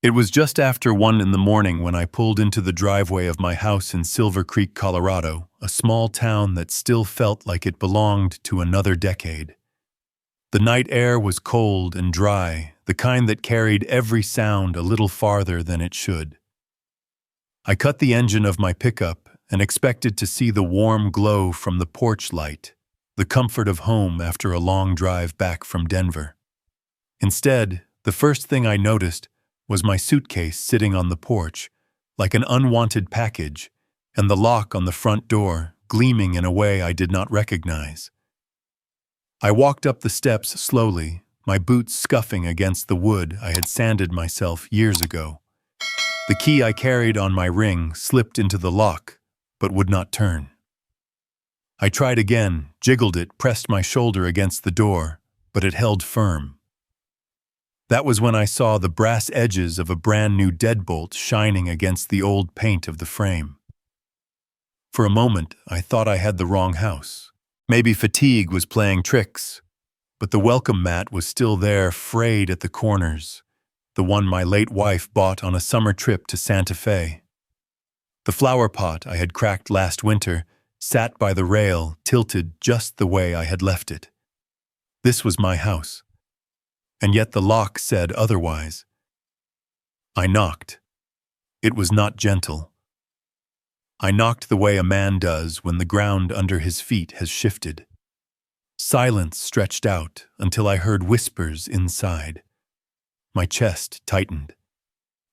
It was just after 1 in the morning when I pulled into the driveway of my house in Silver Creek, Colorado, a small town that still felt like it belonged to another decade. The night air was cold and dry, the kind that carried every sound a little farther than it should. I cut the engine of my pickup and expected to see the warm glow from the porch light, the comfort of home after a long drive back from Denver. Instead, the first thing I noticed was my suitcase sitting on the porch, like an unwanted package, and the lock on the front door gleaming in a way I did not recognize. I walked up the steps slowly, my boots scuffing against the wood I had sanded myself years ago. The key I carried on my ring slipped into the lock, but would not turn. I tried again, jiggled it, pressed my shoulder against the door, but it held firm. That was when I saw the brass edges of a brand new deadbolt shining against the old paint of the frame. For a moment, I thought I had the wrong house. Maybe fatigue was playing tricks, but the welcome mat was still there, frayed at the corners, the one my late wife bought on a summer trip to Santa Fe. The flower pot I had cracked last winter sat by the rail, tilted just the way I had left it. This was my house. And yet the lock said otherwise. I knocked. It was not gentle. I knocked the way a man does when the ground under his feet has shifted. Silence stretched out until I heard whispers inside. My chest tightened.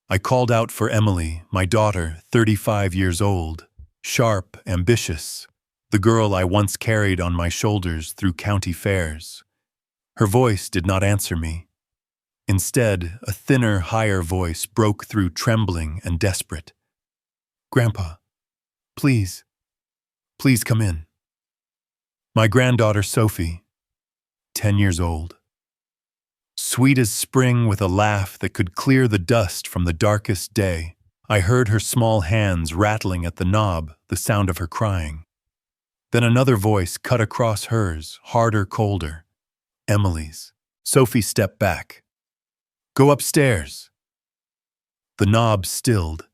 I called out for Emily, my daughter, 35 years old, sharp, ambitious, the girl I once carried on my shoulders through county fairs. Her voice did not answer me. Instead, a thinner, higher voice broke through, trembling and desperate. "Grandpa, please come in." My granddaughter Sophie, 10 years old. Sweet as spring, with a laugh that could clear the dust from the darkest day, I heard her small hands rattling at the knob, the sound of her crying. Then another voice cut across hers, harder, colder. Emily's. Sophie stepped back. "Go upstairs." The knob stilled.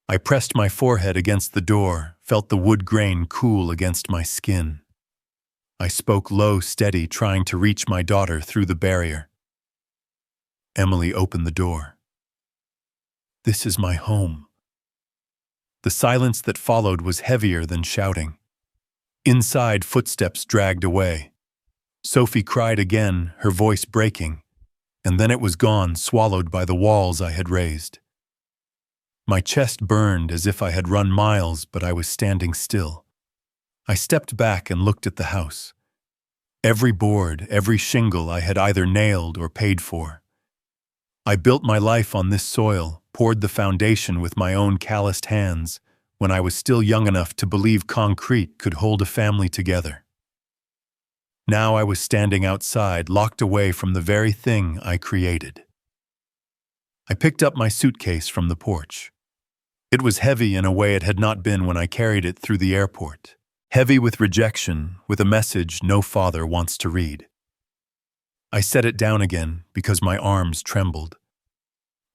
I pressed my forehead against the door, felt the wood grain cool against my skin. I spoke low, steady, trying to reach my daughter through the barrier. Emily opened the door. "This is my home." The silence that followed was heavier than shouting. Inside, footsteps dragged away. Sophie cried again, her voice breaking, and then it was gone, swallowed by the walls I had raised. My chest burned as if I had run miles, but I was standing still. I stepped back and looked at the house. Every board, every shingle I had either nailed or paid for. I built my life on this soil, poured the foundation with my own calloused hands, when I was still young enough to believe concrete could hold a family together. Now I was standing outside, locked away from the very thing I created. I picked up my suitcase from the porch. It was heavy in a way it had not been when I carried it through the airport. Heavy with rejection, with a message no father wants to read. I set it down again because my arms trembled.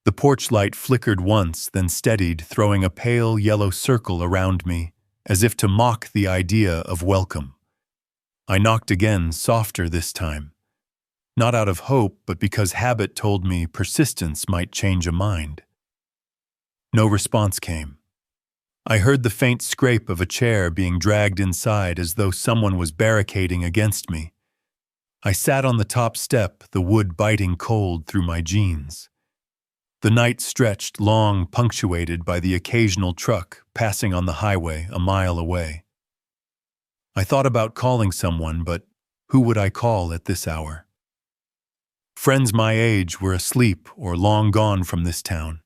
The porch light flickered once, then steadied, throwing a pale yellow circle around me, as if to mock the idea of welcome. I knocked again, softer this time. Not out of hope, but because habit told me persistence might change a mind. No response came. I heard the faint scrape of a chair being dragged inside as though someone was barricading against me. I sat on the top step, the wood biting cold through my jeans. The night stretched long, punctuated by the occasional truck passing on the highway a mile away. I thought about calling someone, but who would I call at this hour? Friends my age were asleep or long gone from this town.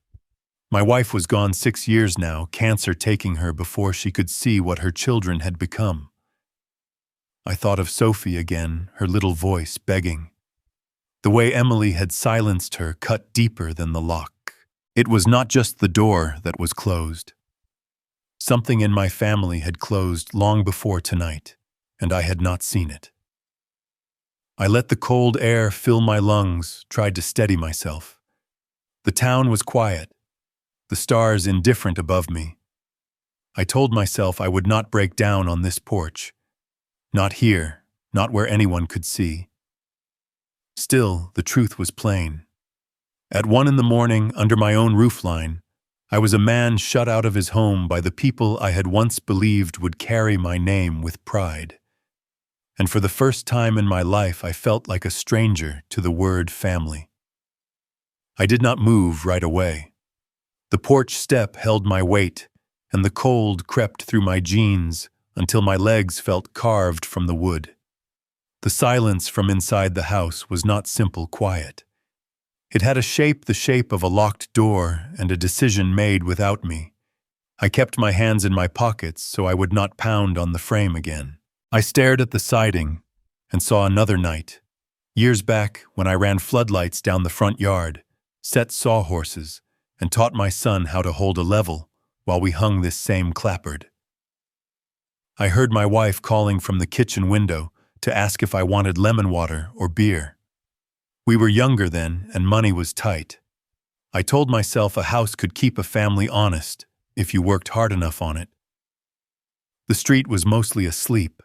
My wife was gone 6 years now, cancer taking her before she could see what her children had become. I thought of Sophie again, her little voice begging. The way Emily had silenced her cut deeper than the lock. It was not just the door that was closed. Something in my family had closed long before tonight, and I had not seen it. I let the cold air fill my lungs, tried to steady myself. The town was quiet, the stars indifferent above me. I told myself I would not break down on this porch. Not here, not where anyone could see. Still, the truth was plain. At 1 in the morning, under my own roofline, I was a man shut out of his home by the people I had once believed would carry my name with pride. And for the first time in my life, I felt like a stranger to the word family. I did not move right away. The porch step held my weight, and the cold crept through my jeans until my legs felt carved from the wood. The silence from inside the house was not simple quiet. It had the shape of a locked door and a decision made without me. I kept my hands in my pockets so I would not pound on the frame again. I stared at the siding and saw another night. Years back, when I ran floodlights down the front yard, set sawhorses, and taught my son how to hold a level while we hung this same clapboard. I heard my wife calling from the kitchen window to ask if I wanted lemon water or beer. We were younger then, and money was tight. I told myself a house could keep a family honest if you worked hard enough on it. The street was mostly asleep.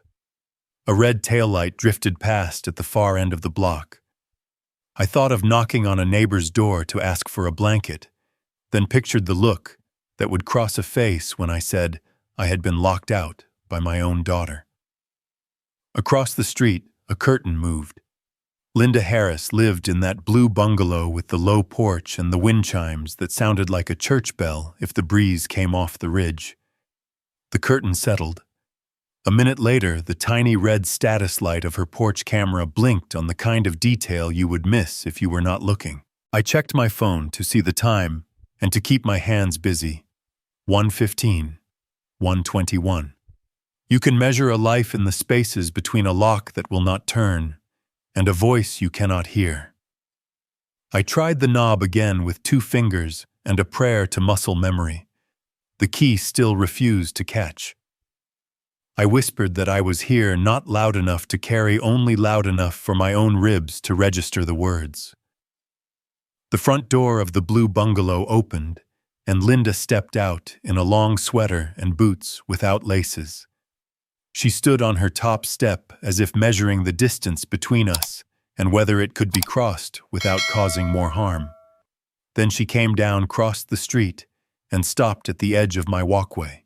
A red taillight drifted past at the far end of the block. I thought of knocking on a neighbor's door to ask for a blanket, then pictured the look that would cross a face when I said I had been locked out by my own daughter. Across the street, a curtain moved. Linda Harris lived in that blue bungalow with the low porch and the wind chimes that sounded like a church bell if the breeze came off the ridge. The curtain settled. A minute later, the tiny red status light of her porch camera blinked on the kind of detail you would miss if you were not looking. I checked my phone to see the time and to keep my hands busy. 1:15, 1:21. You can measure a life in the spaces between a lock that will not turn and a voice you cannot hear. I tried the knob again with 2 fingers and a prayer to muscle memory. The key still refused to catch. I whispered that I was here, not loud enough to carry, only loud enough for my own ribs to register the words. The front door of the blue bungalow opened, and Linda stepped out in a long sweater and boots without laces. She stood on her top step as if measuring the distance between us and whether it could be crossed without causing more harm. Then she came down, crossed the street, and stopped at the edge of my walkway.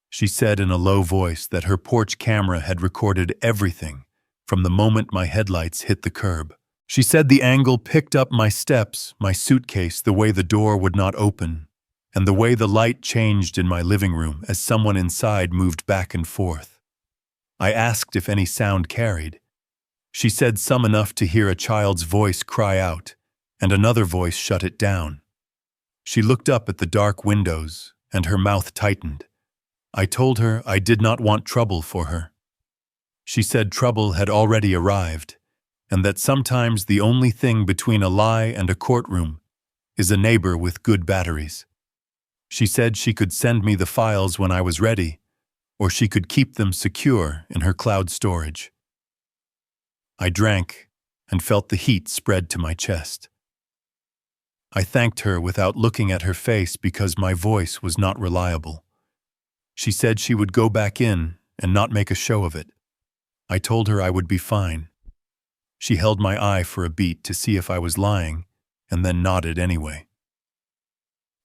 She said in a low voice that her porch camera had recorded everything from the moment my headlights hit the curb. She said the angle picked up my steps, my suitcase, the way the door would not open, and the way the light changed in my living room as someone inside moved back and forth. I asked if any sound carried. She said some enough to hear a child's voice cry out, and another voice shut it down. She looked up at the dark windows, and her mouth tightened. I told her I did not want trouble for her. She said trouble had already arrived, and that sometimes the only thing between a lie and a courtroom is a neighbor with good batteries. She said she could send me the files when I was ready, or she could keep them secure in her cloud storage. I drank and felt the heat spread to my chest. I thanked her without looking at her face because my voice was not reliable. She said she would go back in and not make a show of it. I told her I would be fine. She held my eye for a beat to see if I was lying, and then nodded anyway.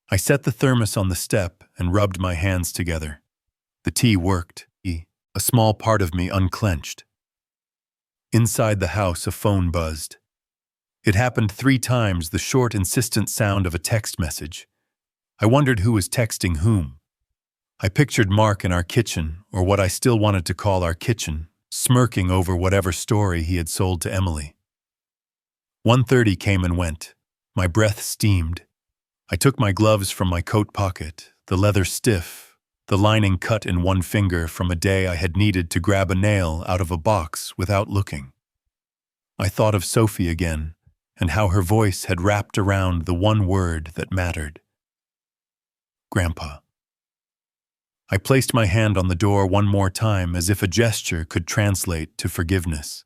I set the thermos on the step and rubbed my hands together. The tea worked. A small part of me unclenched. Inside the house, a phone buzzed. It happened 3 times, the short, insistent sound of a text message. I wondered who was texting whom. I pictured Mark in our kitchen, or what I still wanted to call our kitchen, smirking over whatever story he had sold to Emily. 1:30 came and went. My breath steamed. I took my gloves from my coat pocket, the leather stiff, the lining cut in one finger from a day I had needed to grab a nail out of a box without looking. I thought of Sophie again, and how her voice had wrapped around the one word that mattered. Grandpa. I placed my hand on the door one more time as if a gesture could translate to forgiveness.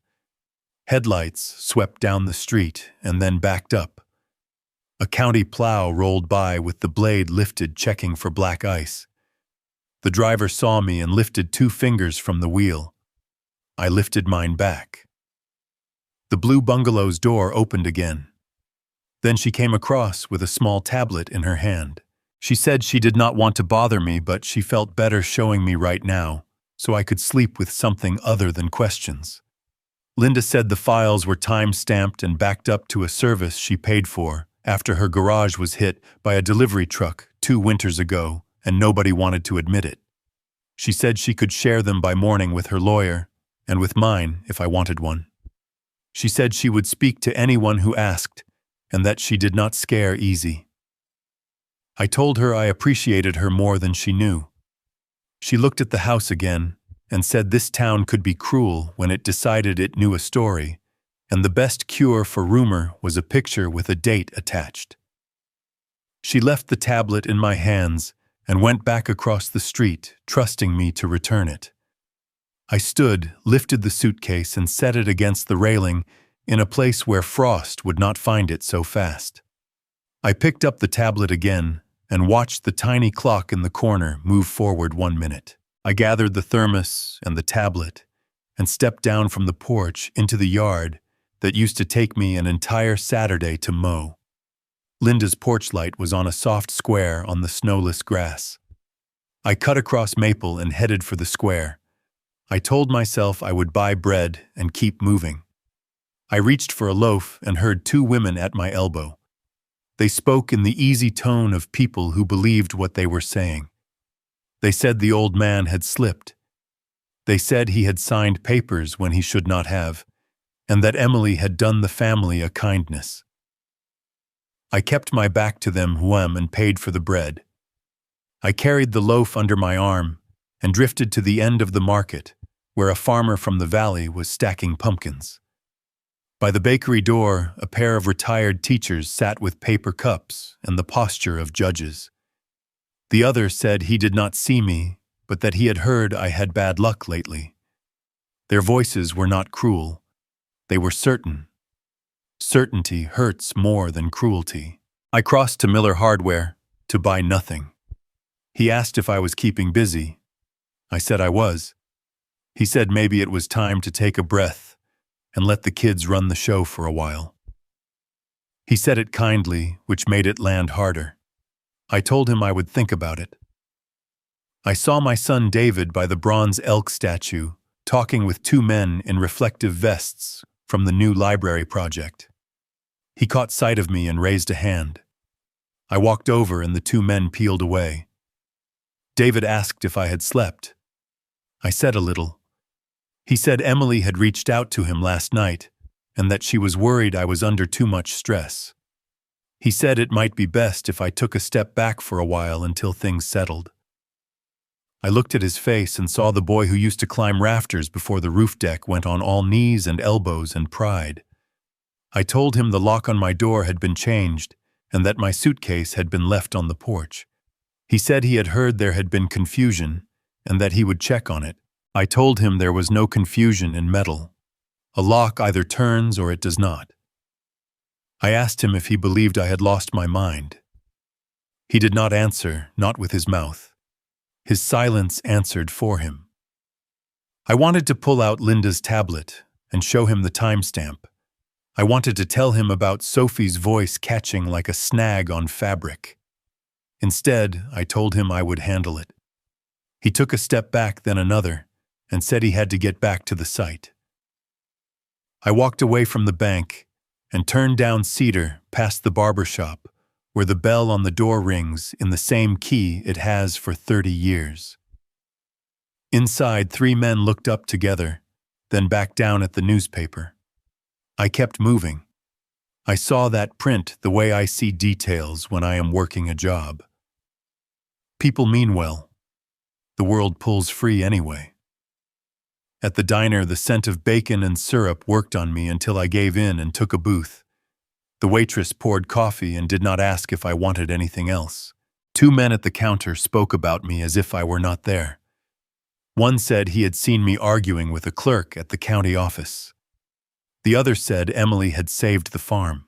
Headlights swept down the street and then backed up. A county plow rolled by with the blade lifted, checking for black ice. The driver saw me and lifted 2 fingers from the wheel. I lifted mine back. The blue bungalow's door opened again. Then she came across with a small tablet in her hand. She said she did not want to bother me, but she felt better showing me right now, so I could sleep with something other than questions. Linda said the files were time-stamped and backed up to a service she paid for after her garage was hit by a delivery truck 2 winters ago, and nobody wanted to admit it. She said she could share them by morning with her lawyer, and with mine if I wanted one. She said she would speak to anyone who asked, and that she did not scare easy. I told her I appreciated her more than she knew. She looked at the house again and said this town could be cruel when it decided it knew a story, and the best cure for rumor was a picture with a date attached. She left the tablet in my hands and went back across the street, trusting me to return it. I stood, lifted the suitcase, and set it against the railing in a place where frost would not find it so fast. I picked up the tablet again and watched the tiny clock in the corner move forward 1 minute. I gathered the thermos and the tablet and stepped down from the porch into the yard that used to take me an entire Saturday to mow. Linda's porch light was on a soft square on the snowless grass. I cut across Maple and headed for the square. I told myself I would buy bread and keep moving. I reached for a loaf and heard 2 women at my elbow. They spoke in the easy tone of people who believed what they were saying. They said the old man had slipped. They said he had signed papers when he should not have, and that Emily had done the family a kindness. I kept my back to them and paid for the bread. I carried the loaf under my arm and drifted to the end of the market, where a farmer from the valley was stacking pumpkins. By the bakery door, a pair of retired teachers sat with paper cups and the posture of judges. The other said he did not see me, but that he had heard I had bad luck lately. Their voices were not cruel. They were certain. Certainty hurts more than cruelty. I crossed to Miller Hardware to buy nothing. He asked if I was keeping busy. I said I was. He said maybe it was time to take a breath and let the kids run the show for a while. He said it kindly, which made it land harder. I told him I would think about it. I saw my son David by the bronze elk statue, talking with 2 men in reflective vests from the new library project. He caught sight of me and raised a hand. I walked over and the 2 men peeled away. David asked if I had slept. I said a little. He said Emily had reached out to him last night and that she was worried I was under too much stress. He said it might be best if I took a step back for a while until things settled. I looked at his face and saw the boy who used to climb rafters before the roof deck went on all knees and elbows and pried. I told him the lock on my door had been changed and that my suitcase had been left on the porch. He said he had heard there had been confusion and that he would check on it. I told him there was no confusion in metal. A lock either turns or it does not. I asked him if he believed I had lost my mind. He did not answer, not with his mouth. His silence answered for him. I wanted to pull out Linda's tablet and show him the timestamp. I wanted to tell him about Sophie's voice catching like a snag on fabric. Instead, I told him I would handle it. He took a step back, then another, and said he had to get back to the site. I walked away from the bank and turned down Cedar past the barber shop, where the bell on the door rings in the same key it has for 30 years. Inside, 3 men looked up together, then back down at the newspaper. I kept moving. I saw that print the way I see details when I am working a job. People mean well. The world pulls free anyway. At the diner, the scent of bacon and syrup worked on me until I gave in and took a booth. The waitress poured coffee and did not ask if I wanted anything else. 2 men at the counter spoke about me as if I were not there. One said he had seen me arguing with a clerk at the county office. The other said Emily had saved the farm.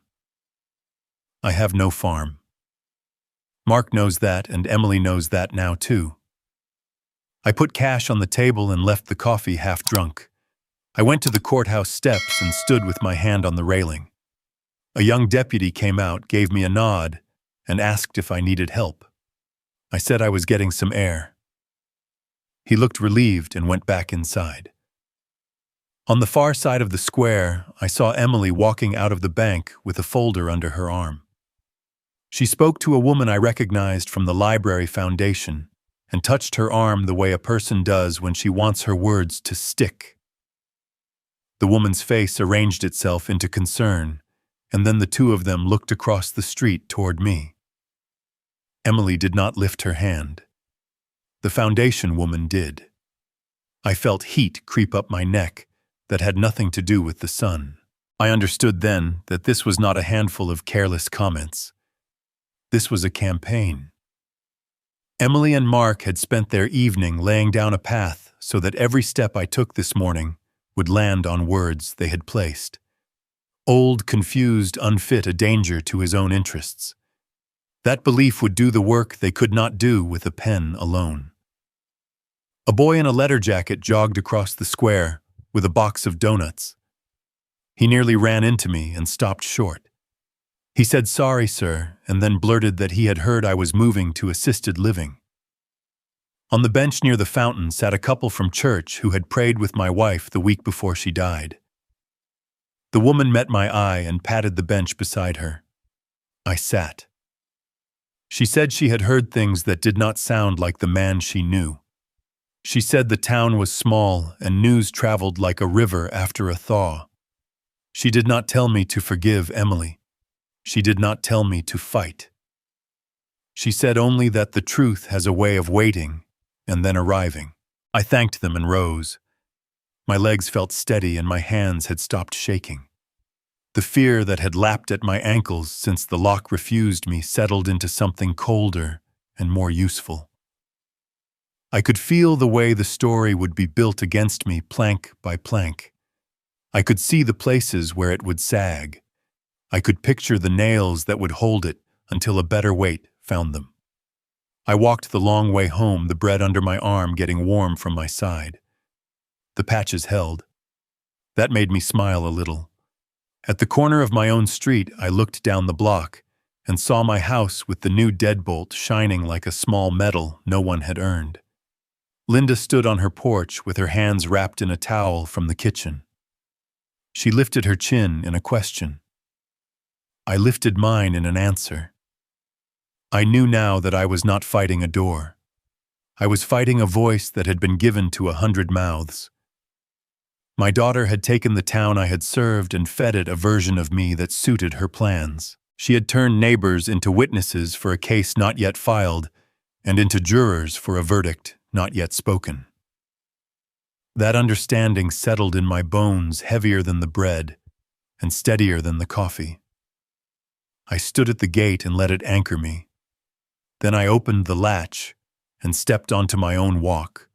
I have no farm. Mark knows that, and Emily knows that now too. I put cash on the table and left the coffee half drunk. I went to the courthouse steps and stood with my hand on the railing. A young deputy came out, gave me a nod, and asked if I needed help. I said I was getting some air. He looked relieved and went back inside. On the far side of the square, I saw Emily walking out of the bank with a folder under her arm. She spoke to a woman I recognized from the library foundation and touched her arm the way a person does when she wants her words to stick. The woman's face arranged itself into concern, and then the two of them looked across the street toward me. Emily did not lift her hand. The foundation woman did. I felt heat creep up my neck that had nothing to do with the sun. I understood then that this was not a handful of careless comments. This was a campaign. Emily and Mark had spent their evening laying down a path so that every step I took this morning would land on words they had placed. Old, confused, unfit, a danger to his own interests. That belief would do the work they could not do with a pen alone. A boy in a leather jacket jogged across the square with a box of donuts. He nearly ran into me and stopped short. He said, "Sorry, sir," and then blurted that he had heard I was moving to assisted living. On the bench near the fountain sat a couple from church who had prayed with my wife the week before she died. The woman met my eye and patted the bench beside her. I sat. She said she had heard things that did not sound like the man she knew. She said the town was small and news traveled like a river after a thaw. She did not tell me to forgive Emily. She did not tell me to fight. She said only that the truth has a way of waiting and then arriving. I thanked them and rose. My legs felt steady and my hands had stopped shaking. The fear that had lapped at my ankles since the lock refused me settled into something colder and more useful. I could feel the way the story would be built against me plank by plank. I could see the places where it would sag. I could picture the nails that would hold it until a better weight found them. I walked the long way home, the bread under my arm getting warm from my side. The patches held. That made me smile a little. At the corner of my own street, I looked down the block and saw my house with the new deadbolt shining like a small medal no one had earned. Linda stood on her porch with her hands wrapped in a towel from the kitchen. She lifted her chin in a question. I lifted mine in an answer. I knew now that I was not fighting a door. I was fighting a voice that had been given to 100 mouths. My daughter had taken the town I had served and fed it a version of me that suited her plans. She had turned neighbors into witnesses for a case not yet filed, and into jurors for a verdict not yet spoken. That understanding settled in my bones heavier than the bread and steadier than the coffee. I stood at the gate and let it anchor me. Then I opened the latch and stepped onto my own walk,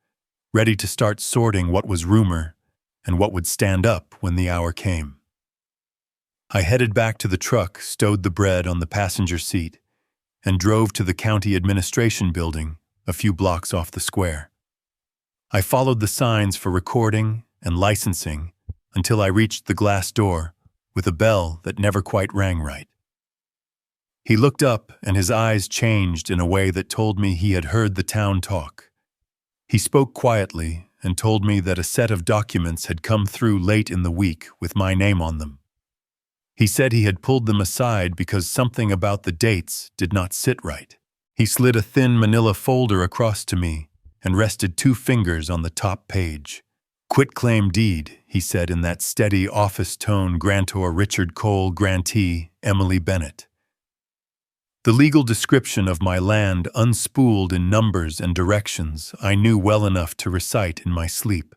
ready to start sorting what was rumor and what would stand up when the hour came. I headed back to the truck, stowed the bread on the passenger seat, and drove to the county administration building a few blocks off the square. I followed the signs for recording and licensing until I reached the glass door with a bell that never quite rang right. He looked up and his eyes changed in a way that told me he had heard the town talk. He spoke quietly and told me that a set of documents had come through late in the week with my name on them. He said he had pulled them aside because something about the dates did not sit right. He slid a thin manila folder across to me and rested 2 fingers on the top page. "Quitclaim deed," he said in that steady office tone grantor Richard Cole grantee Emily Bennett. The legal description of my land unspooled in numbers and directions I knew well enough to recite in my sleep.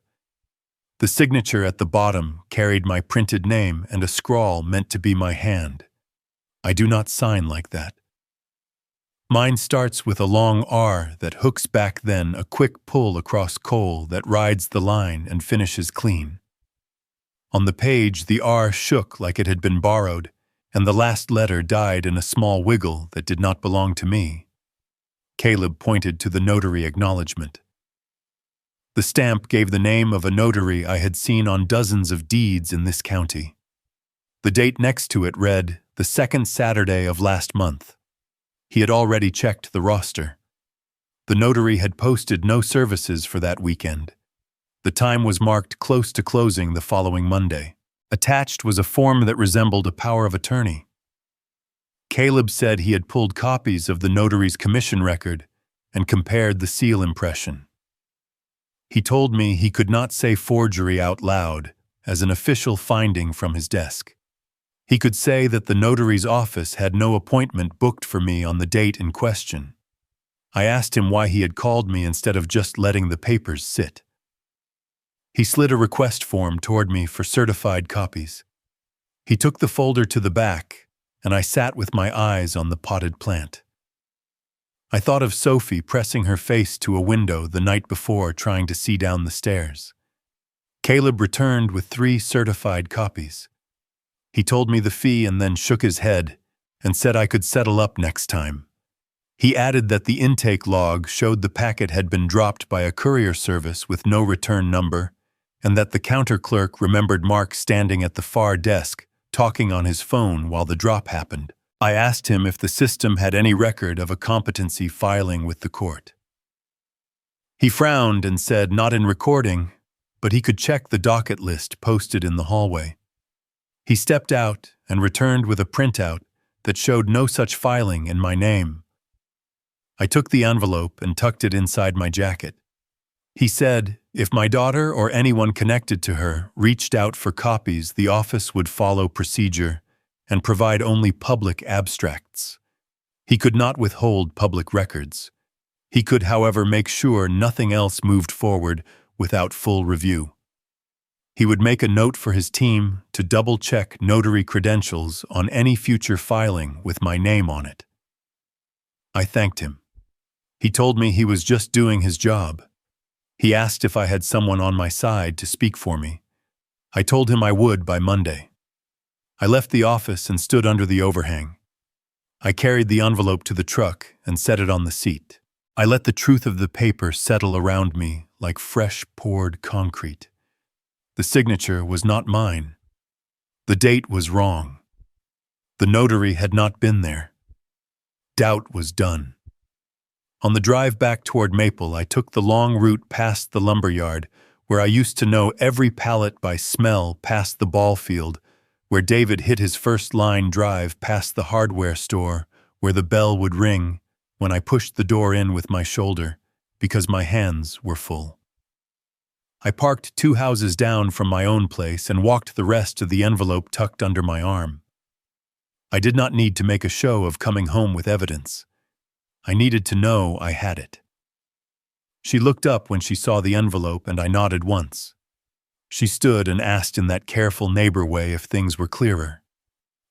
The signature at the bottom carried my printed name and a scrawl meant to be my hand. I do not sign like that. Mine starts with a long R that hooks back, then a quick pull across coal that rides the line and finishes clean. On the page, the R shook like it had been borrowed, and the last letter died in a small wiggle that did not belong to me. Caleb pointed to the notary acknowledgement. The stamp gave the name of a notary I had seen on dozens of deeds in this county. The date next to it read, the second Saturday of last month. He had already checked the roster. The notary had posted no services for that weekend. The time was marked close to closing the following Monday. Attached was a form that resembled a power of attorney. Caleb said he had pulled copies of the notary's commission record and compared the seal impression. He told me he could not say forgery out loud as an official finding from his desk. He could say that the notary's office had no appointment booked for me on the date in question. I asked him why he had called me instead of just letting the papers sit. He slid a request form toward me for certified copies. He took the folder to the back, and I sat with my eyes on the potted plant. I thought of Sophie pressing her face to a window the night before trying to see down the stairs. Caleb returned with 3 certified copies. He told me the fee and then shook his head and said I could settle up next time. He added that the intake log showed the packet had been dropped by a courier service with no return number, and that the counter clerk remembered Mark standing at the far desk, talking on his phone while the drop happened. I asked him if the system had any record of a competency filing with the court. He frowned and said not in recording, but he could check the docket list posted in the hallway. He stepped out and returned with a printout that showed no such filing in my name. I took the envelope and tucked it inside my jacket. He said, if my daughter or anyone connected to her reached out for copies, the office would follow procedure and provide only public abstracts. He could not withhold public records. He could, however, make sure nothing else moved forward without full review. He would make a note for his team to double-check notary credentials on any future filing with my name on it. I thanked him. He told me he was just doing his job. He asked if I had someone on my side to speak for me. I told him I would by Monday. I left the office and stood under the overhang. I carried the envelope to the truck and set it on the seat. I let the truth of the paper settle around me like fresh poured concrete. The signature was not mine. The date was wrong. The notary had not been there. Doubt was done. On the drive back toward Maple, I took the long route past the lumberyard, where I used to know every pallet by smell, past the ball field, where David hit his first line drive, past the hardware store, where the bell would ring when I pushed the door in with my shoulder, because my hands were full. I parked 2 houses down from my own place and walked the rest of the envelope tucked under my arm. I did not need to make a show of coming home with evidence. I needed to know I had it. She looked up when she saw the envelope, and I nodded once. She stood and asked in that careful neighbor way if things were clearer.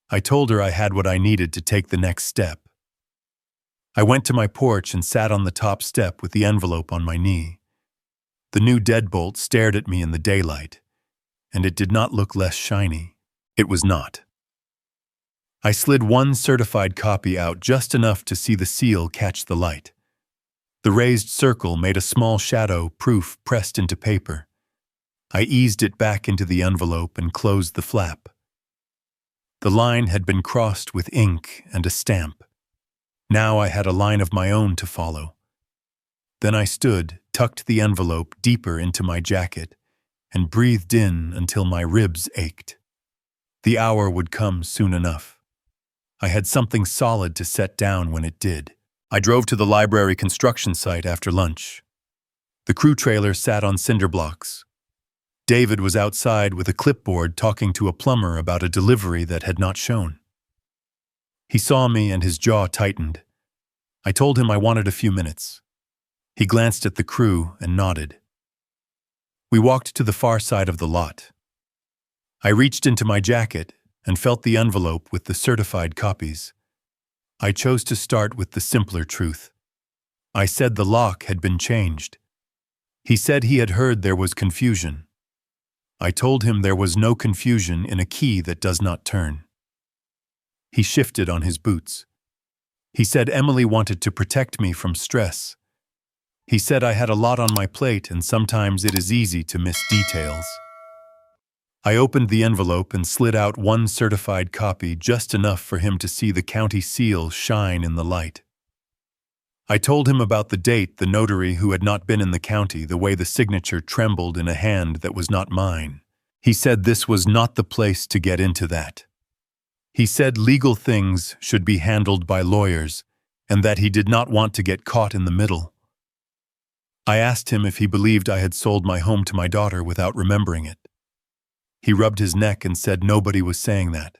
I told her I had what I needed to take the next step. I went to my porch and sat on the top step with the envelope on my knee. The new deadbolt stared at me in the daylight, and it did not look less shiny. It was not. I slid 1 certified copy out just enough to see the seal catch the light. The raised circle made a small shadow proof pressed into paper. I eased it back into the envelope and closed the flap. The line had been crossed with ink and a stamp. Now I had a line of my own to follow. Then I stood, tucked the envelope deeper into my jacket, and breathed in until my ribs ached. The hour would come soon enough. I had something solid to set down when it did. I drove to the library construction site after lunch. The crew trailer sat on cinder blocks. David was outside with a clipboard talking to a plumber about a delivery that had not shown. He saw me and his jaw tightened. I told him I wanted a few minutes. He glanced at the crew and nodded. We walked to the far side of the lot. I reached into my jacket and felt the envelope with the certified copies. I chose to start with the simpler truth. I said the lock had been changed. He said he had heard there was confusion. I told him there was no confusion in a key that does not turn. He shifted on his boots. He said Emily wanted to protect me from stress. He said I had a lot on my plate and sometimes it is easy to miss details. I opened the envelope and slid out one certified copy, just enough for him to see the county seal shine in the light. I told him about the date, the notary who had not been in the county, the way the signature trembled in a hand that was not mine. He said this was not the place to get into that. He said legal things should be handled by lawyers, and that he did not want to get caught in the middle. I asked him if he believed I had sold my home to my daughter without remembering it. He rubbed his neck and said nobody was saying that.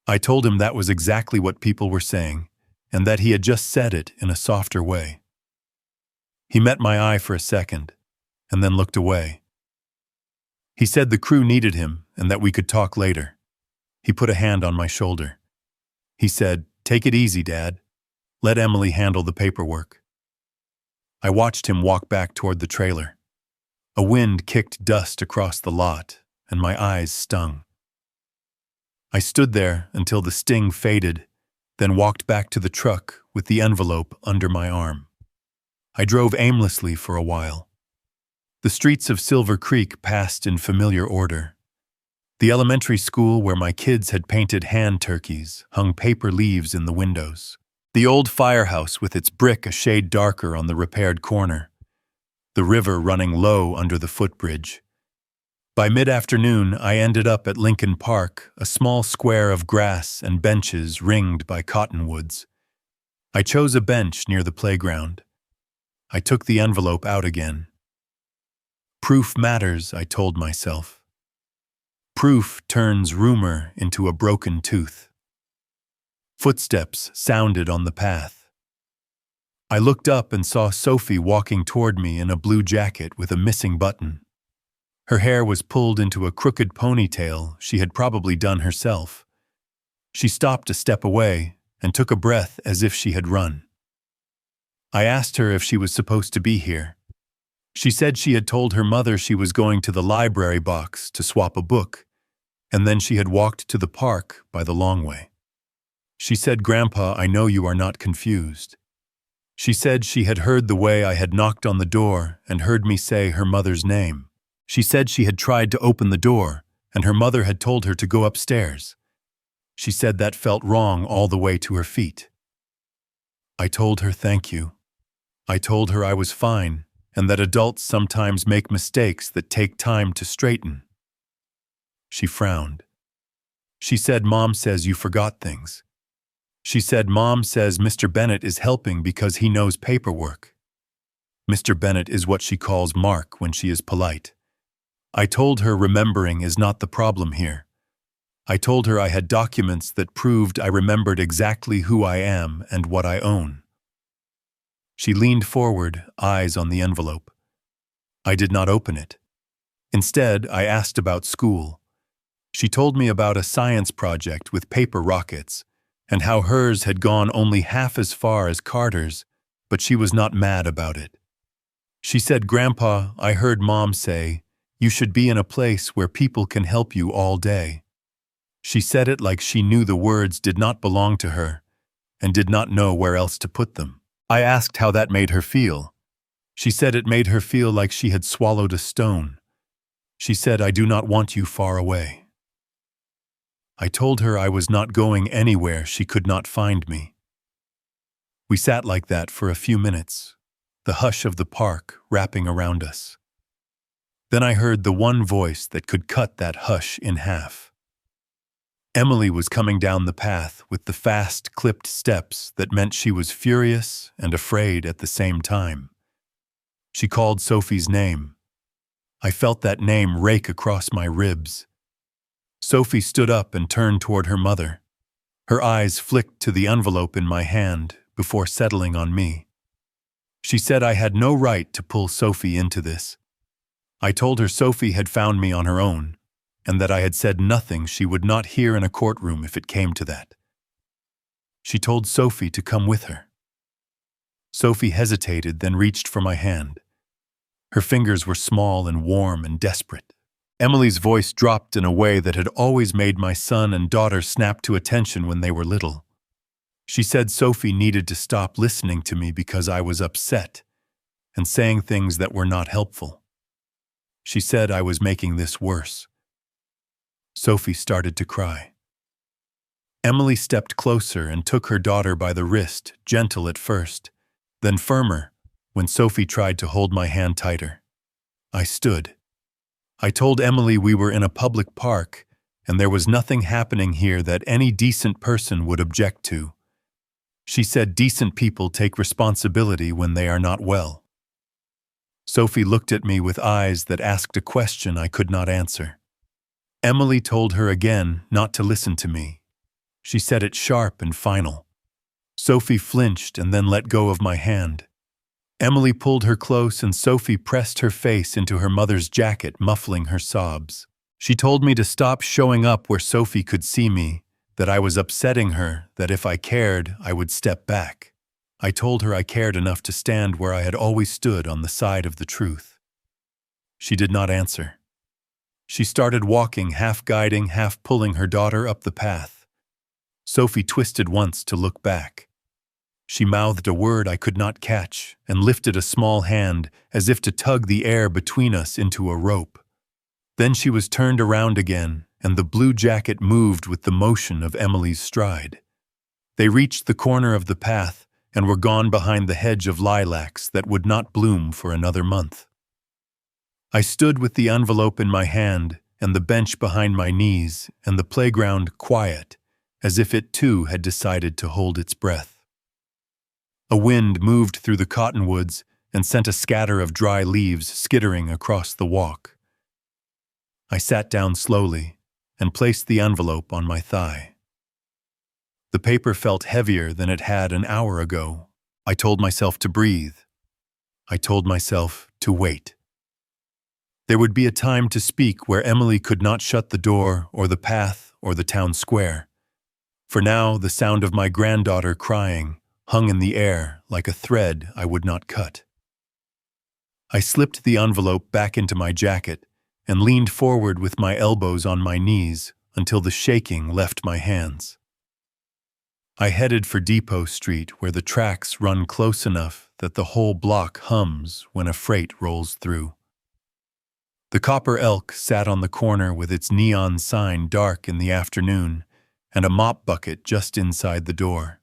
I told him that was exactly what people were saying, and that he had just said it in a softer way. He met my eye for a second, and then looked away. He said the crew needed him and that we could talk later. He put a hand on my shoulder. He said, "Take it easy, Dad. Let Emily handle the paperwork." I watched him walk back toward the trailer. A wind kicked dust across the lot, and my eyes stung. I stood there until the sting faded, then walked back to the truck with the envelope under my arm. I drove aimlessly for a while. The streets of Silver Creek passed in familiar order. The elementary school where my kids had painted hand turkeys hung paper leaves in the windows. The old firehouse with its brick a shade darker on the repaired corner. The river running low under the footbridge. By mid-afternoon, I ended up at Lincoln Park, a small square of grass and benches ringed by cottonwoods. I chose a bench near the playground. I took the envelope out again. Proof matters, I told myself. Proof turns rumor into a broken tooth. Footsteps sounded on the path. I looked up and saw Sophie walking toward me in a blue jacket with a missing button. Her hair was pulled into a crooked ponytail she had probably done herself. She stopped a step away and took a breath as if she had run. I asked her if she was supposed to be here. She said she had told her mother she was going to the library box to swap a book, and then she had walked to the park by the long way. She said, "Grandpa, I know you are not confused." She said she had heard the way I had knocked on the door and heard me say her mother's name. She said she had tried to open the door, and her mother had told her to go upstairs. She said that felt wrong all the way to her feet. I told her thank you. I told her I was fine, and that adults sometimes make mistakes that take time to straighten. She frowned. She said, "Mom says you forgot things." She said, "Mom says Mr. Bennett is helping because he knows paperwork." Mr. Bennett is what she calls Mark when she is polite. I told her remembering is not the problem here. I told her I had documents that proved I remembered exactly who I am and what I own. She leaned forward, eyes on the envelope. I did not open it. Instead, I asked about school. She told me about a science project with paper rockets, and how hers had gone only half as far as Carter's, but she was not mad about it. She said, "Grandpa, I heard Mom say, you should be in a place where people can help you all day." She said it like she knew the words did not belong to her, and did not know where else to put them. I asked how that made her feel. She said it made her feel like she had swallowed a stone. She said, "I do not want you far away." I told her I was not going anywhere she could not find me. We sat like that for a few minutes, the hush of the park wrapping around us. Then I heard the one voice that could cut that hush in half. Emily was coming down the path with the fast, clipped steps that meant she was furious and afraid at the same time. She called Sophie's name. I felt that name rake across my ribs. Sophie stood up and turned toward her mother. Her eyes flicked to the envelope in my hand before settling on me. She said I had no right to pull Sophie into this. I told her Sophie had found me on her own, and that I had said nothing she would not hear in a courtroom if it came to that. She told Sophie to come with her. Sophie hesitated, then reached for my hand. Her fingers were small and warm and desperate. Emily's voice dropped in a way that had always made my son and daughter snap to attention when they were little. She said Sophie needed to stop listening to me because I was upset and saying things that were not helpful. She said I was making this worse. Sophie started to cry. Emily stepped closer and took her daughter by the wrist, gentle at first, then firmer, when Sophie tried to hold my hand tighter. I stood. I told Emily we were in a public park, and there was nothing happening here that any decent person would object to. She said decent people take responsibility when they are not well. Sophie looked at me with eyes that asked a question I could not answer. Emily told her again not to listen to me. She said it sharp and final. Sophie flinched and then let go of my hand. Emily pulled her close and Sophie pressed her face into her mother's jacket, muffling her sobs. She told me to stop showing up where Sophie could see me, that I was upsetting her, that if I cared, I would step back. I told her I cared enough to stand where I had always stood, on the side of the truth. She did not answer. She started walking, half guiding, half pulling her daughter up the path. Sophie twisted once to look back. She mouthed a word I could not catch and lifted a small hand as if to tug the air between us into a rope. Then she was turned around again, and the blue jacket moved with the motion of Emily's stride. They reached the corner of the path and were gone behind the hedge of lilacs that would not bloom for another month. I stood with the envelope in my hand and the bench behind my knees and the playground quiet, as if it too had decided to hold its breath. A wind moved through the cottonwoods and sent a scatter of dry leaves skittering across the walk. I sat down slowly and placed the envelope on my thigh. The paper felt heavier than it had an hour ago. I told myself to breathe. I told myself to wait. There would be a time to speak where Emily could not shut the door or the path or the town square. For now, the sound of my granddaughter crying hung in the air like a thread I would not cut. I slipped the envelope back into my jacket and leaned forward with my elbows on my knees until the shaking left my hands. I headed for Depot Street, where the tracks run close enough that the whole block hums when a freight rolls through. The Copper Elk sat on the corner with its neon sign dark in the afternoon and a mop bucket just inside the door.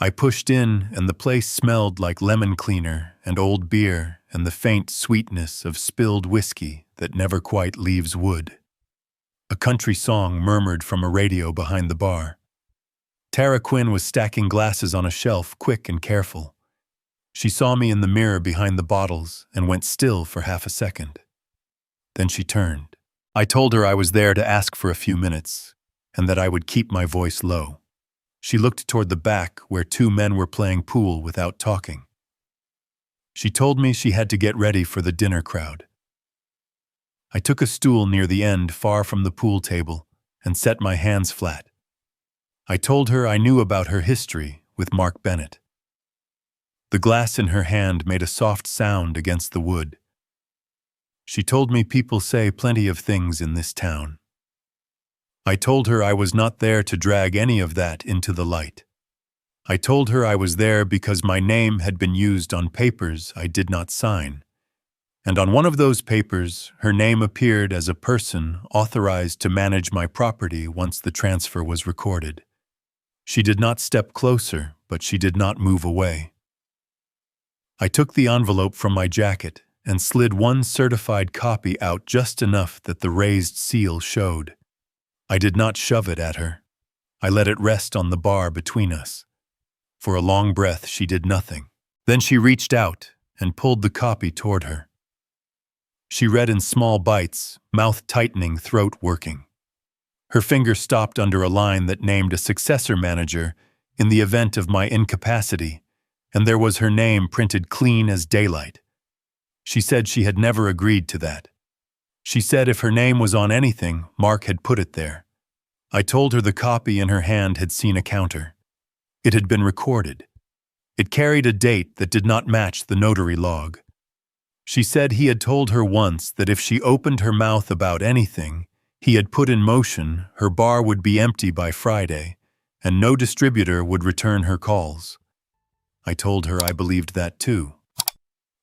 I pushed in, and the place smelled like lemon cleaner and old beer and the faint sweetness of spilled whiskey that never quite leaves wood. A country song murmured from a radio behind the bar. Tara Quinn was stacking glasses on a shelf, quick and careful. She saw me in the mirror behind the bottles and went still for half a second. Then she turned. I told her I was there to ask for a few minutes and that I would keep my voice low. She looked toward the back where two men were playing pool without talking. She told me she had to get ready for the dinner crowd. I took a stool near the end, far from the pool table, and set my hands flat. I told her I knew about her history with Mark Bennett. The glass in her hand made a soft sound against the wood. She told me people say plenty of things in this town. I told her I was not there to drag any of that into the light. I told her I was there because my name had been used on papers I did not sign, and on one of those papers her name appeared as a person authorized to manage my property once the transfer was recorded. She did not step closer, but she did not move away. I took the envelope from my jacket and slid one certified copy out just enough that the raised seal showed. I did not shove it at her. I let it rest on the bar between us. For a long breath, she did nothing. Then she reached out and pulled the copy toward her. She read in small bites, mouth tightening, throat working. Her finger stopped under a line that named a successor manager in the event of my incapacity, and there was her name printed clean as daylight. She said she had never agreed to that. She said if her name was on anything, Mark had put it there. I told her the copy in her hand had seen a counter. It had been recorded. It carried a date that did not match the notary log. She said he had told her once that if she opened her mouth about anything he had put in motion, her bar would be empty by Friday, and no distributor would return her calls. I told her I believed that too.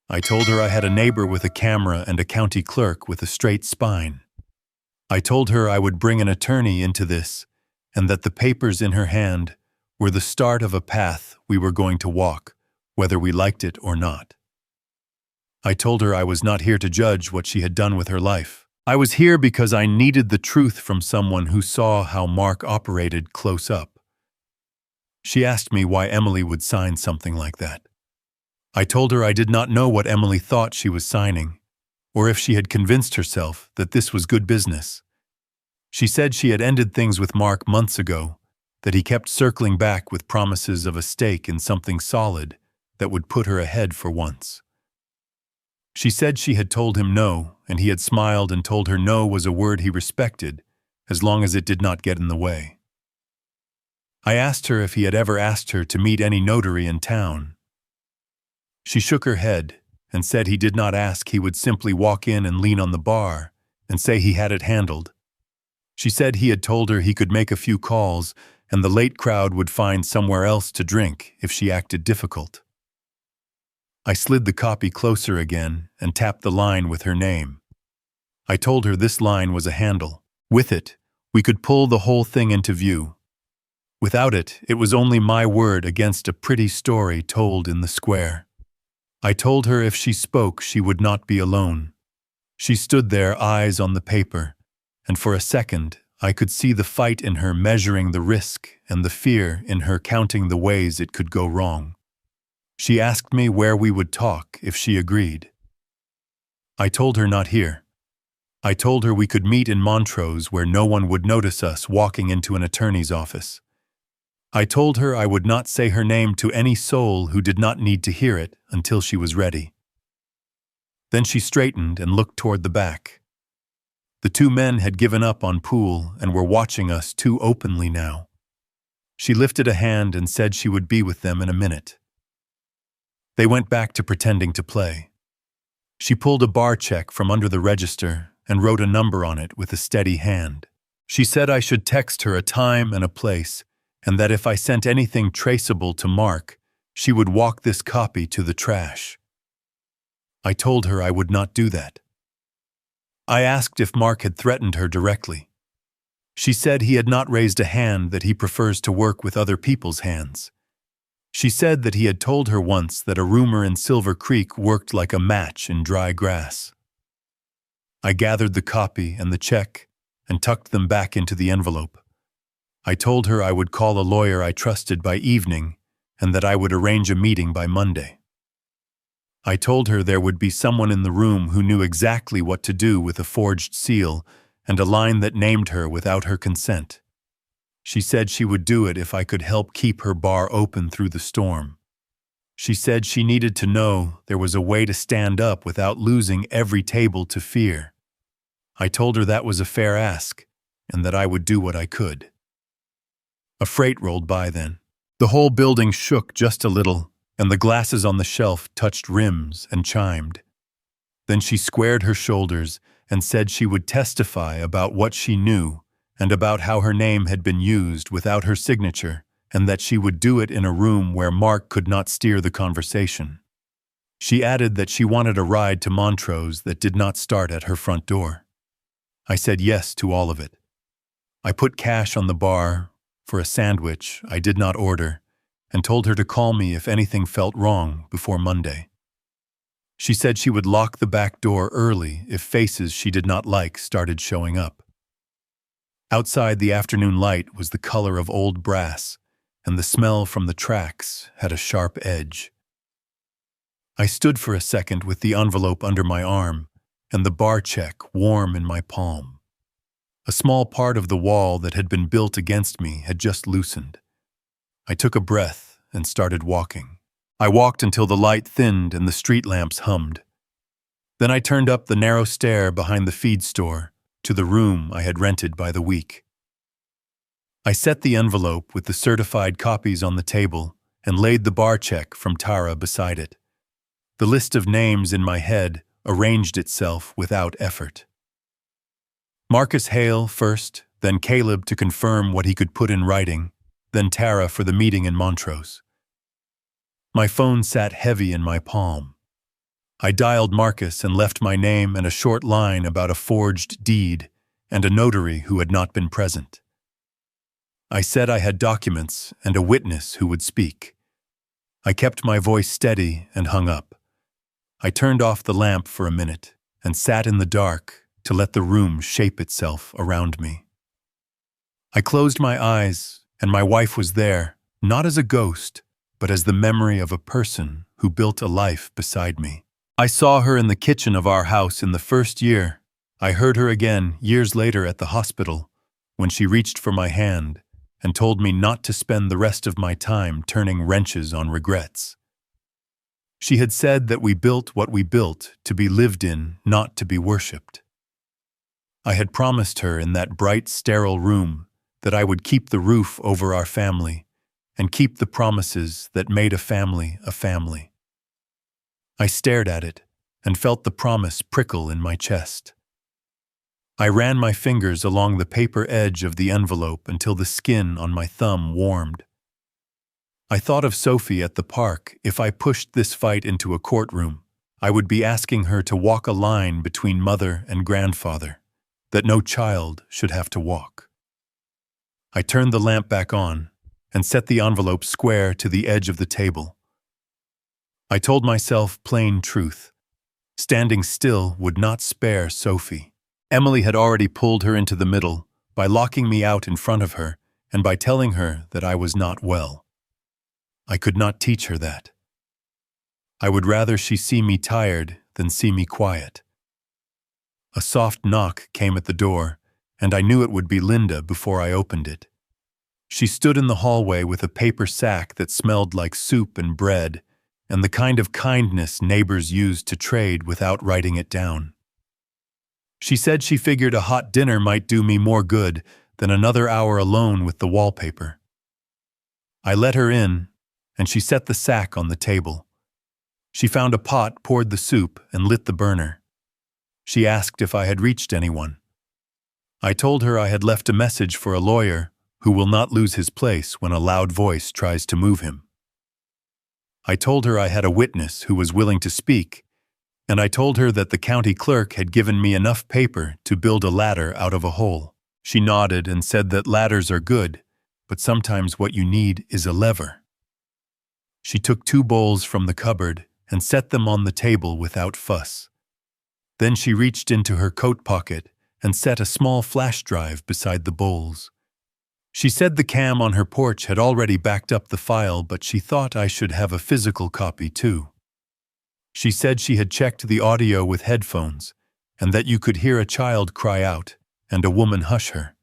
I told her I had a neighbor with a camera and a county clerk with a straight spine. I told her I would bring an attorney into this, and that the papers in her hand were the start of a path we were going to walk, whether we liked it or not. I told her I was not here to judge what she had done with her life. I was here because I needed the truth from someone who saw how Mark operated close up. She asked me why Emily would sign something like that. I told her I did not know what Emily thought she was signing, or if she had convinced herself that this was good business. She said she had ended things with Mark months ago, that he kept circling back with promises of a stake in something solid that would put her ahead for once. She said she had told him no, and he had smiled and told her no was a word he respected, as long as it did not get in the way. I asked her if he had ever asked her to meet any notary in town. She shook her head and said he did not ask, he would simply walk in and lean on the bar and say he had it handled. She said he had told her he could make a few calls and the late crowd would find somewhere else to drink if she acted difficult. I slid the copy closer again and tapped the line with her name. I told her this line was a handle. With it, we could pull the whole thing into view. Without it, it was only my word against a pretty story told in the square. I told her if she spoke, she would not be alone. She stood there, eyes on the paper, and for a second, I could see the fight in her measuring the risk and the fear in her counting the ways it could go wrong. She asked me where we would talk if she agreed. I told her not here. I told her we could meet in Montrose where no one would notice us walking into an attorney's office. I told her I would not say her name to any soul who did not need to hear it until she was ready. Then she straightened and looked toward the back. The two men had given up on pool and were watching us too openly now. She lifted a hand and said she would be with them in a minute. They went back to pretending to play. She pulled a bar check from under the register and wrote a number on it with a steady hand. She said I should text her a time and a place, and that if I sent anything traceable to Mark, she would walk this copy to the trash. I told her I would not do that. I asked if Mark had threatened her directly. She said he had not raised a hand, that he prefers to work with other people's hands. She said that he had told her once that a rumor in Silver Creek worked like a match in dry grass. I gathered the copy and the check and tucked them back into the envelope. I told her I would call a lawyer I trusted by evening and that I would arrange a meeting by Monday. I told her there would be someone in the room who knew exactly what to do with a forged seal and a line that named her without her consent. She said she would do it if I could help keep her bar open through the storm. She said she needed to know there was a way to stand up without losing every table to fear. I told her that was a fair ask and that I would do what I could. A freight rolled by then. The whole building shook just a little, and the glasses on the shelf touched rims and chimed. Then she squared her shoulders and said she would testify about what she knew and about how her name had been used without her signature, and that she would do it in a room where Mark could not steer the conversation. She added that she wanted a ride to Montrose that did not start at her front door. I said yes to all of it. I put cash on the bar for a sandwich I did not order and told her to call me if anything felt wrong before Monday. She said she would lock the back door early if faces she did not like started showing up. Outside, the afternoon light was the color of old brass, and the smell from the tracks had a sharp edge. I stood for a second with the envelope under my arm and the bar check warm in my palm. A small part of the wall that had been built against me had just loosened. I took a breath and started walking. I walked until the light thinned and the street lamps hummed. Then I turned up the narrow stair behind the feed store to the room I had rented by the week. I set the envelope with the certified copies on the table and laid the bar check from Tara beside it. The list of names in my head arranged itself without effort. Marcus Hale first, then Caleb to confirm what he could put in writing, then Tara for the meeting in Montrose. My phone sat heavy in my palm. I dialed Marcus and left my name and a short line about a forged deed and a notary who had not been present. I said I had documents and a witness who would speak. I kept my voice steady and hung up. I turned off the lamp for a minute and sat in the dark to let the room shape itself around me. I closed my eyes, and my wife was there, not as a ghost, but as the memory of a person who built a life beside me. I saw her in the kitchen of our house in the first year. I heard her again years later at the hospital, when she reached for my hand and told me not to spend the rest of my time turning wrenches on regrets. She had said that we built what we built to be lived in, not to be worshipped. I had promised her in that bright, sterile room that I would keep the roof over our family and keep the promises that made a family a family. I stared at it and felt the promise prickle in my chest. I ran my fingers along the paper edge of the envelope until the skin on my thumb warmed. I thought of Sophie at the park. If I pushed this fight into a courtroom, I would be asking her to walk a line between mother and grandfather that no child should have to walk. I turned the lamp back on and set the envelope square to the edge of the table. I told myself plain truth. Standing still would not spare Sophie. Emily had already pulled her into the middle by locking me out in front of her and by telling her that I was not well. I could not teach her that. I would rather she see me tired than see me quiet. A soft knock came at the door, and I knew it would be Linda before I opened it. She stood in the hallway with a paper sack that smelled like soup and bread, and the kind of kindness neighbors used to trade without writing it down. She said she figured a hot dinner might do me more good than another hour alone with the wallpaper. I let her in, and she set the sack on the table. She found a pot, poured the soup, and lit the burner. She asked if I had reached anyone. I told her I had left a message for a lawyer who will not lose his place when a loud voice tries to move him. I told her I had a witness who was willing to speak, and I told her that the county clerk had given me enough paper to build a ladder out of a hole. She nodded and said that ladders are good, but sometimes what you need is a lever. She took 2 bowls from the cupboard and set them on the table without fuss. Then she reached into her coat pocket and set a small flash drive beside the bowls. She said the cam on her porch had already backed up the file, but she thought I should have a physical copy too. She said she had checked the audio with headphones and that you could hear a child cry out and a woman hush her.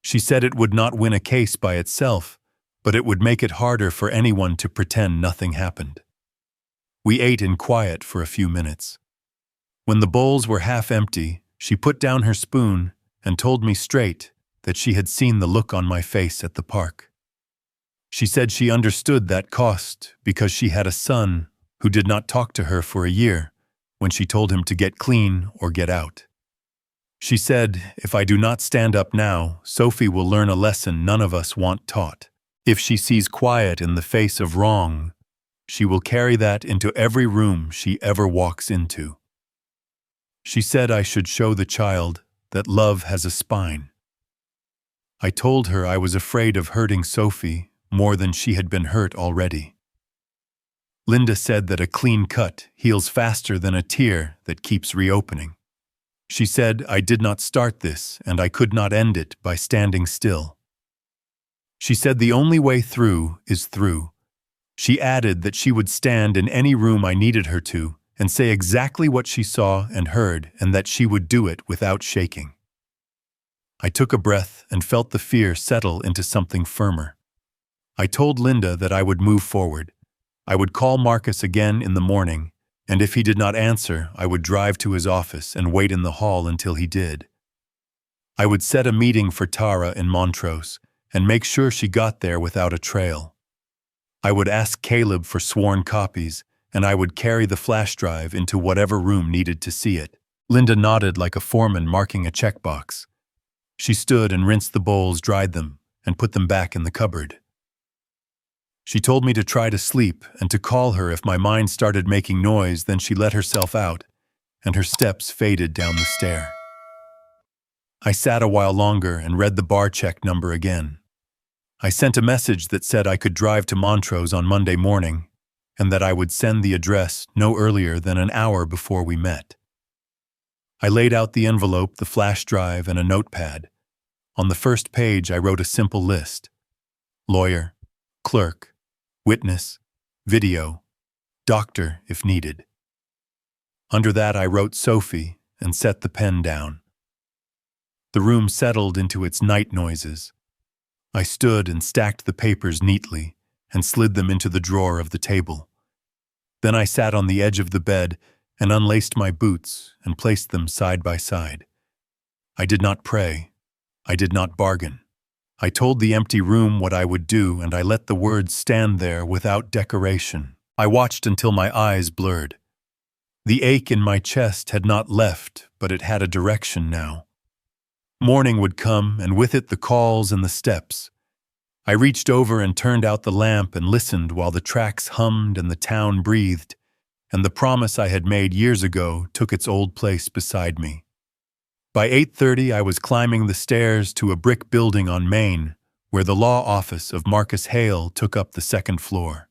She said it would not win a case by itself, but it would make it harder for anyone to pretend nothing happened. We ate in quiet for a few minutes. When the bowls were half empty, she put down her spoon and told me straight that she had seen the look on my face at the park. She said she understood that cost because she had a son who did not talk to her for a year when she told him to get clean or get out. She said, if I do not stand up now, Sophie will learn a lesson none of us want taught. If she sees quiet in the face of wrong, she will carry that into every room she ever walks into. She said I should show the child that love has a spine. I told her I was afraid of hurting Sophie more than she had been hurt already. Linda said that a clean cut heals faster than a tear that keeps reopening. She said I did not start this and I could not end it by standing still. She said the only way through is through. She added that she would stand in any room I needed her to and say exactly what she saw and heard, and that she would do it without shaking. I took a breath and felt the fear settle into something firmer. I told Linda that I would move forward. I would call Marcus again in the morning, and if he did not answer, I would drive to his office and wait in the hall until he did. I would set a meeting for Tara in Montrose and make sure she got there without a trail. I would ask Caleb for sworn copies and I would carry the flash drive into whatever room needed to see it. Linda nodded like a foreman marking a checkbox. She stood and rinsed the bowls, dried them, and put them back in the cupboard. She told me to try to sleep and to call her if my mind started making noise. Then she let herself out, and her steps faded down the stair. I sat a while longer and read the bar check number again. I sent a message that said I could drive to Montrose on Monday morning, and that I would send the address no earlier than an hour before we met. I laid out the envelope, the flash drive, and a notepad. On the first page, I wrote a simple list: lawyer, clerk, witness, video, doctor if needed. Under that, I wrote Sophie and set the pen down. The room settled into its night noises. I stood and stacked the papers neatly and slid them into the drawer of the table. Then I sat on the edge of the bed and unlaced my boots and placed them side by side. I did not pray. I did not bargain. I told the empty room what I would do, and I let the words stand there without decoration. I watched until my eyes blurred. The ache in my chest had not left, but it had a direction now. Morning would come, and with it the calls and the steps. I reached over and turned out the lamp and listened while the tracks hummed and the town breathed, and the promise I had made years ago took its old place beside me. By 8:30, I was climbing the stairs to a brick building on Main, where the law office of Marcus Hale took up the second floor.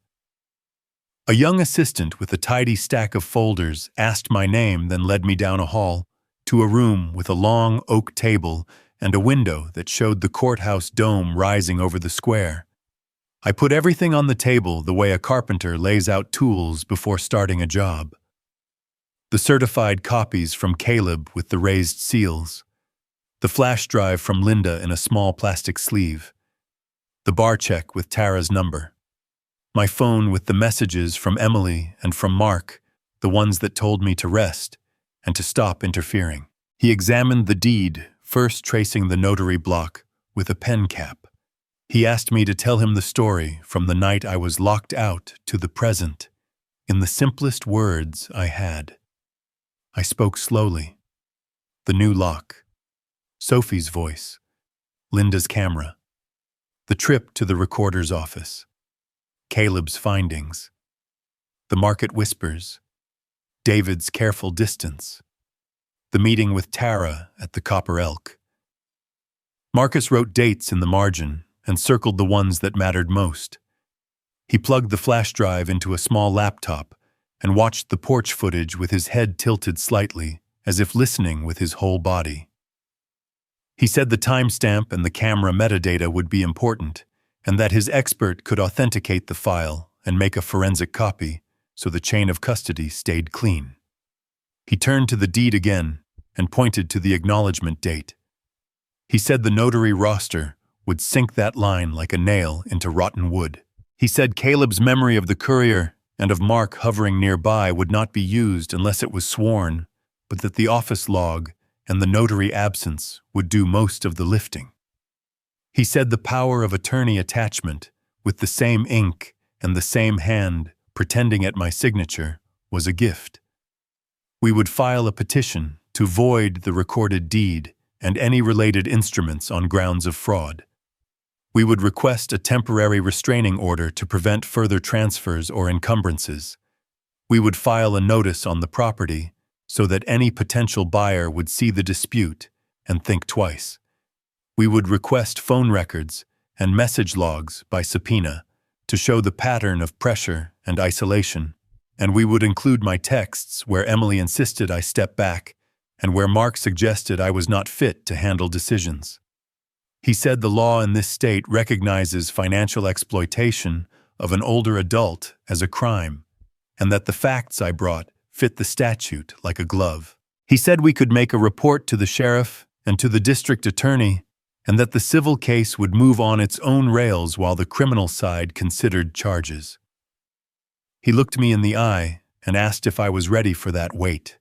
A young assistant with a tidy stack of folders asked my name, then led me down a hall to a room with a long oak table and a window that showed the courthouse dome rising over the square. I put everything on the table the way a carpenter lays out tools before starting a job. The certified copies from Caleb with the raised seals, the flash drive from Linda in a small plastic sleeve, the bar check with Tara's number, my phone with the messages from Emily and from Mark, the ones that told me to rest and to stop interfering. He examined the deed, first tracing the notary block with a pen cap. He asked me to tell him the story from the night I was locked out to the present, in the simplest words I had. I spoke slowly. The new lock, Sophie's voice, Linda's camera, the trip to the recorder's office, Caleb's findings, the market whispers, David's careful distance, the meeting with Tara at the Copper Elk. Marcus wrote dates in the margin and circled the ones that mattered most. He plugged the flash drive into a small laptop and watched the porch footage with his head tilted slightly, as if listening with his whole body. He said the timestamp and the camera metadata would be important, and that his expert could authenticate the file and make a forensic copy so the chain of custody stayed clean. He turned to the deed again and pointed to the acknowledgement date. He said the notary roster would sink that line like a nail into rotten wood. He said Caleb's memory of the courier and of Mark hovering nearby would not be used unless it was sworn, but that the office log and the notary absence would do most of the lifting. He said the power of attorney attachment, with the same ink and the same hand pretending at my signature, was a gift. We would file a petition to void the recorded deed and any related instruments on grounds of fraud. We would request a temporary restraining order to prevent further transfers or encumbrances. We would file a notice on the property so that any potential buyer would see the dispute and think twice. We would request phone records and message logs by subpoena to show the pattern of pressure and isolation, and we would include my texts where Emily insisted I step back and where Mark suggested I was not fit to handle decisions. He said the law in this state recognizes financial exploitation of an older adult as a crime, and that the facts I brought fit the statute like a glove. He said we could make a report to the sheriff and to the district attorney, and that the civil case would move on its own rails while the criminal side considered charges. He looked me in the eye and asked if I was ready for that weight.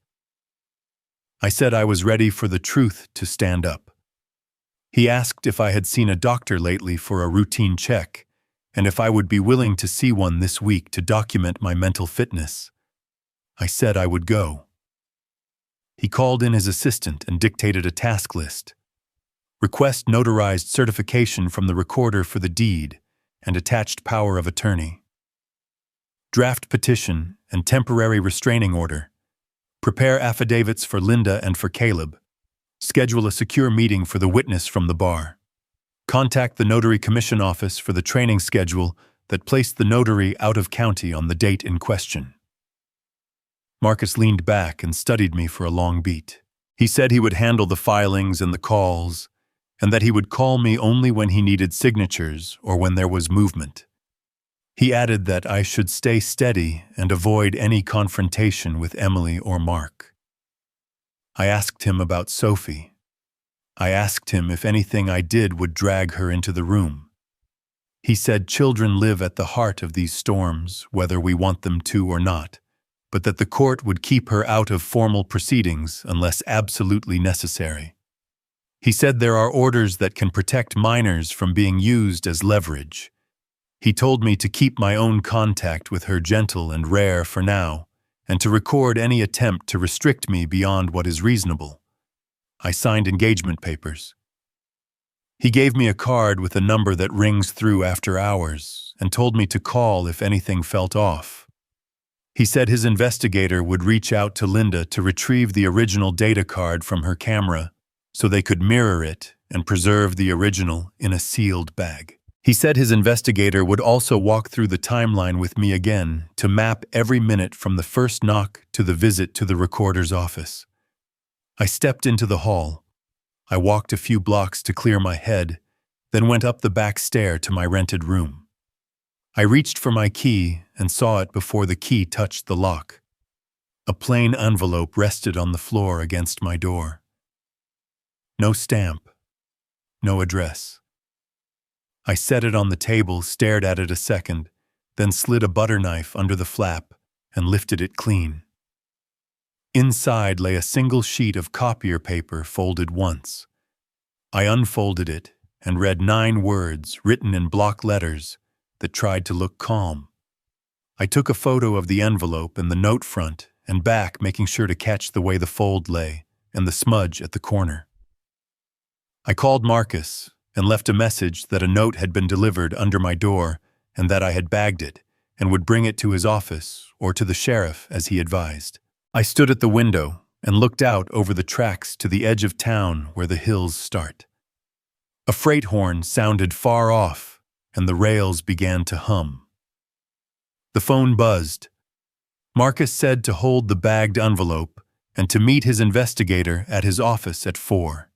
I said I was ready for the truth to stand up. He asked if I had seen a doctor lately for a routine check, and if I would be willing to see one this week to document my mental fitness. I said I would go. He called in his assistant and dictated a task list. Request notarized certification from the recorder for the deed and attached power of attorney. Draft petition and temporary restraining order. Prepare affidavits for Linda and for Caleb. Schedule a secure meeting for the witness from the bar. Contact the Notary Commission Office for the training schedule that placed the notary out of county on the date in question. Marcus leaned back and studied me for a long beat. He said he would handle the filings and the calls, and that he would call me only when he needed signatures or when there was movement. He added that I should stay steady and avoid any confrontation with Emily or Mark. I asked him about Sophie. I asked him if anything I did would drag her into the room. He said children live at the heart of these storms, whether we want them to or not, but that the court would keep her out of formal proceedings unless absolutely necessary. He said there are orders that can protect minors from being used as leverage. He told me to keep my own contact with her gentle and rare for now, and to record any attempt to restrict me beyond what is reasonable. I signed engagement papers. He gave me a card with a number that rings through after hours and told me to call if anything felt off. He said his investigator would reach out to Linda to retrieve the original data card from her camera so they could mirror it and preserve the original in a sealed bag. He said his investigator would also walk through the timeline with me again to map every minute from the first knock to the visit to the recorder's office. I stepped into the hall. I walked a few blocks to clear my head, then went up the back stair to my rented room. I reached for my key and saw it before the key touched the lock. A plain envelope rested on the floor against my door. No stamp, no address. I set it on the table, stared at it a second, then slid a butter knife under the flap and lifted it clean. Inside lay a single sheet of copier paper folded once. I unfolded it and read 9 words written in block letters that tried to look calm. I took a photo of the envelope and the note front and back, making sure to catch the way the fold lay and the smudge at the corner. I called Marcus and left a message that a note had been delivered under my door and that I had bagged it and would bring it to his office or to the sheriff as he advised. I stood at the window and looked out over the tracks to the edge of town where the hills start. A freight horn sounded far off and the rails began to hum. The phone buzzed. Marcus said to hold the bagged envelope and to meet his investigator at his office at 4.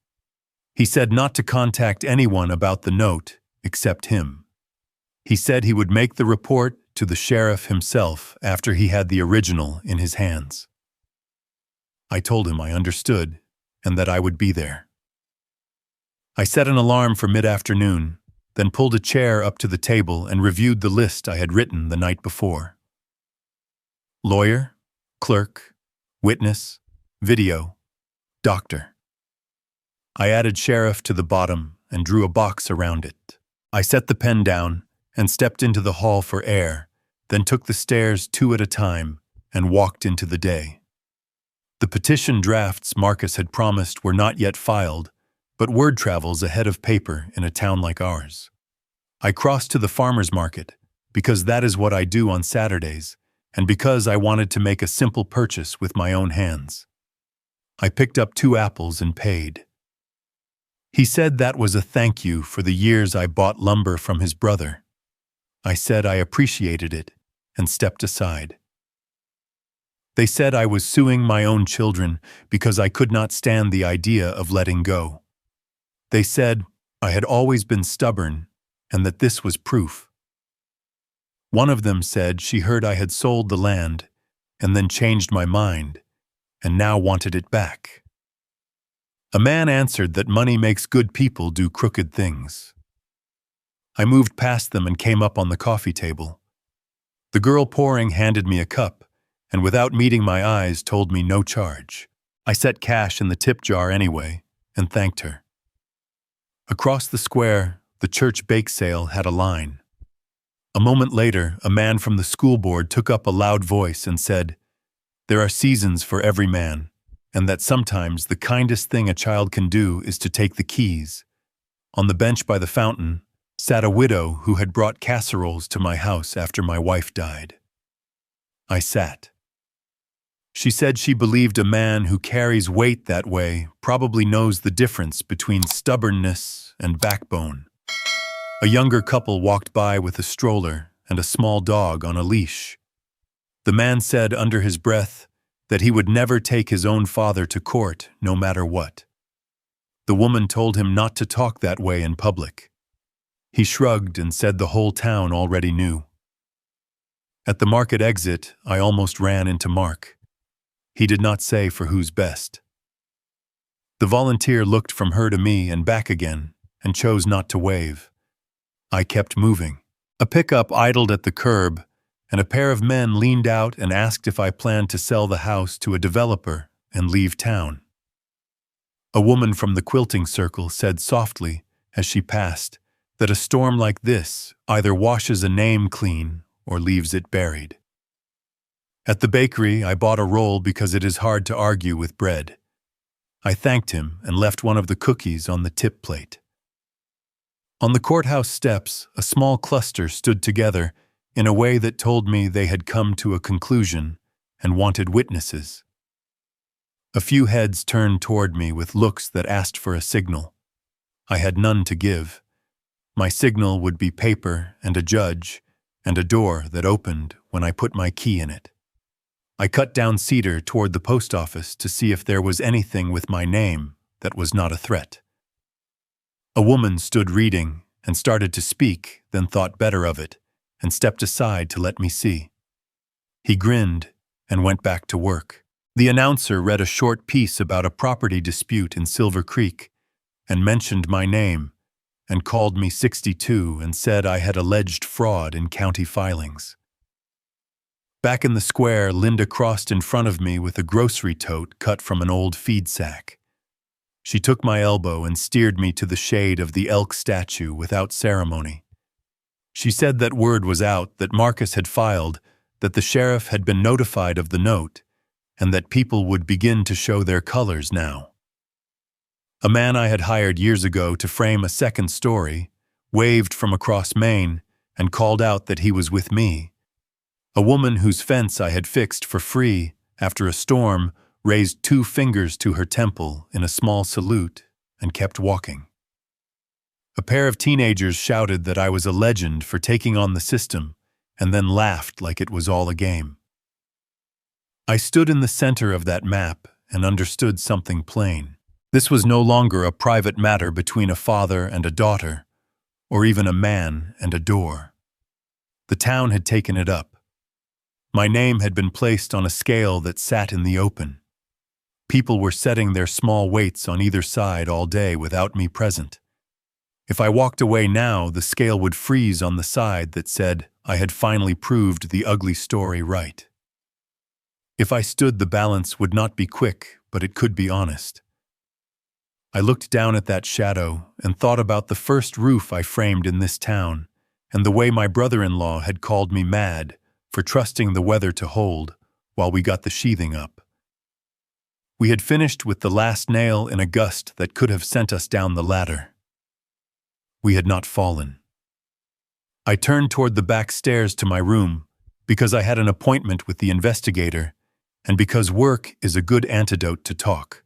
He said not to contact anyone about the note except him. He said he would make the report to the sheriff himself after he had the original in his hands. I told him I understood and that I would be there. I set an alarm for mid-afternoon, then pulled a chair up to the table and reviewed the list I had written the night before. Lawyer, clerk, witness, video, doctor. I added sheriff to the bottom and drew a box around it. I set the pen down and stepped into the hall for air, then took the stairs 2 at a time and walked into the day. The petition drafts Marcus had promised were not yet filed, but word travels ahead of paper in a town like ours. I crossed to the farmer's market because that is what I do on Saturdays and because I wanted to make a simple purchase with my own hands. I picked up 2 apples and paid. He said that was a thank you for the years I bought lumber from his brother. I said I appreciated it and stepped aside. They said I was suing my own children because I could not stand the idea of letting go. They said I had always been stubborn and that this was proof. One of them said she heard I had sold the land and then changed my mind and now wanted it back. A man answered that money makes good people do crooked things. I moved past them and came up on the coffee table. The girl pouring handed me a cup, and without meeting my eyes told me no charge. I set cash in the tip jar anyway, and thanked her. Across the square, the church bake sale had a line. A moment later, a man from the school board took up a loud voice and said, "There are seasons for every man, and that sometimes the kindest thing a child can do is to take the keys." On the bench by the fountain sat a widow who had brought casseroles to my house after my wife died. I sat. She said she believed a man who carries weight that way probably knows the difference between stubbornness and backbone. A younger couple walked by with a stroller and a small dog on a leash. The man said under his breath that he would never take his own father to court, no matter what. The woman told him not to talk that way in public. He shrugged and said the whole town already knew. At the market exit, I almost ran into Mark. He did not say for whose best. The volunteer looked from her to me and back again, and chose not to wave. I kept moving. A pickup idled at the curb, and a pair of men leaned out and asked if I planned to sell the house to a developer and leave town. A woman from the quilting circle said softly, as she passed, that a storm like this either washes a name clean or leaves it buried. At the bakery, I bought a roll because it is hard to argue with bread. I thanked him and left one of the cookies on the tip plate. On the courthouse steps, a small cluster stood together in a way that told me they had come to a conclusion and wanted witnesses. A few heads turned toward me with looks that asked for a signal. I had none to give. My signal would be paper and a judge and a door that opened when I put my key in it. I cut down Cedar toward the post office to see if there was anything with my name that was not a threat. A woman stood reading and started to speak, then thought better of it and stepped aside to let me see. He grinned and went back to work. The announcer read a short piece about a property dispute in Silver Creek and mentioned my name and called me 62 and said I had alleged fraud in county filings. Back in the square, Linda crossed in front of me with a grocery tote cut from an old feed sack. She took my elbow and steered me to the shade of the elk statue without ceremony. She said that word was out that Marcus had filed, that the sheriff had been notified of the note, and that people would begin to show their colors now. A man I had hired years ago to frame a second story waved from across Maine and called out that he was with me. A woman whose fence I had fixed for free after a storm raised 2 fingers to her temple in a small salute and kept walking. A pair of teenagers shouted that I was a legend for taking on the system and then laughed like it was all a game. I stood in the center of that map and understood something plain. This was no longer a private matter between a father and a daughter, or even a man and a door. The town had taken it up. My name had been placed on a scale that sat in the open. People were setting their small weights on either side all day without me present. If I walked away now, the scale would freeze on the side that said I had finally proved the ugly story right. If I stood, the balance would not be quick, but it could be honest. I looked down at that shadow and thought about the first roof I framed in this town and the way my brother-in-law had called me mad for trusting the weather to hold while we got the sheathing up. We had finished with the last nail in a gust that could have sent us down the ladder. We had not fallen. I turned toward the back stairs to my room because I had an appointment with the investigator and because work is a good antidote to talk.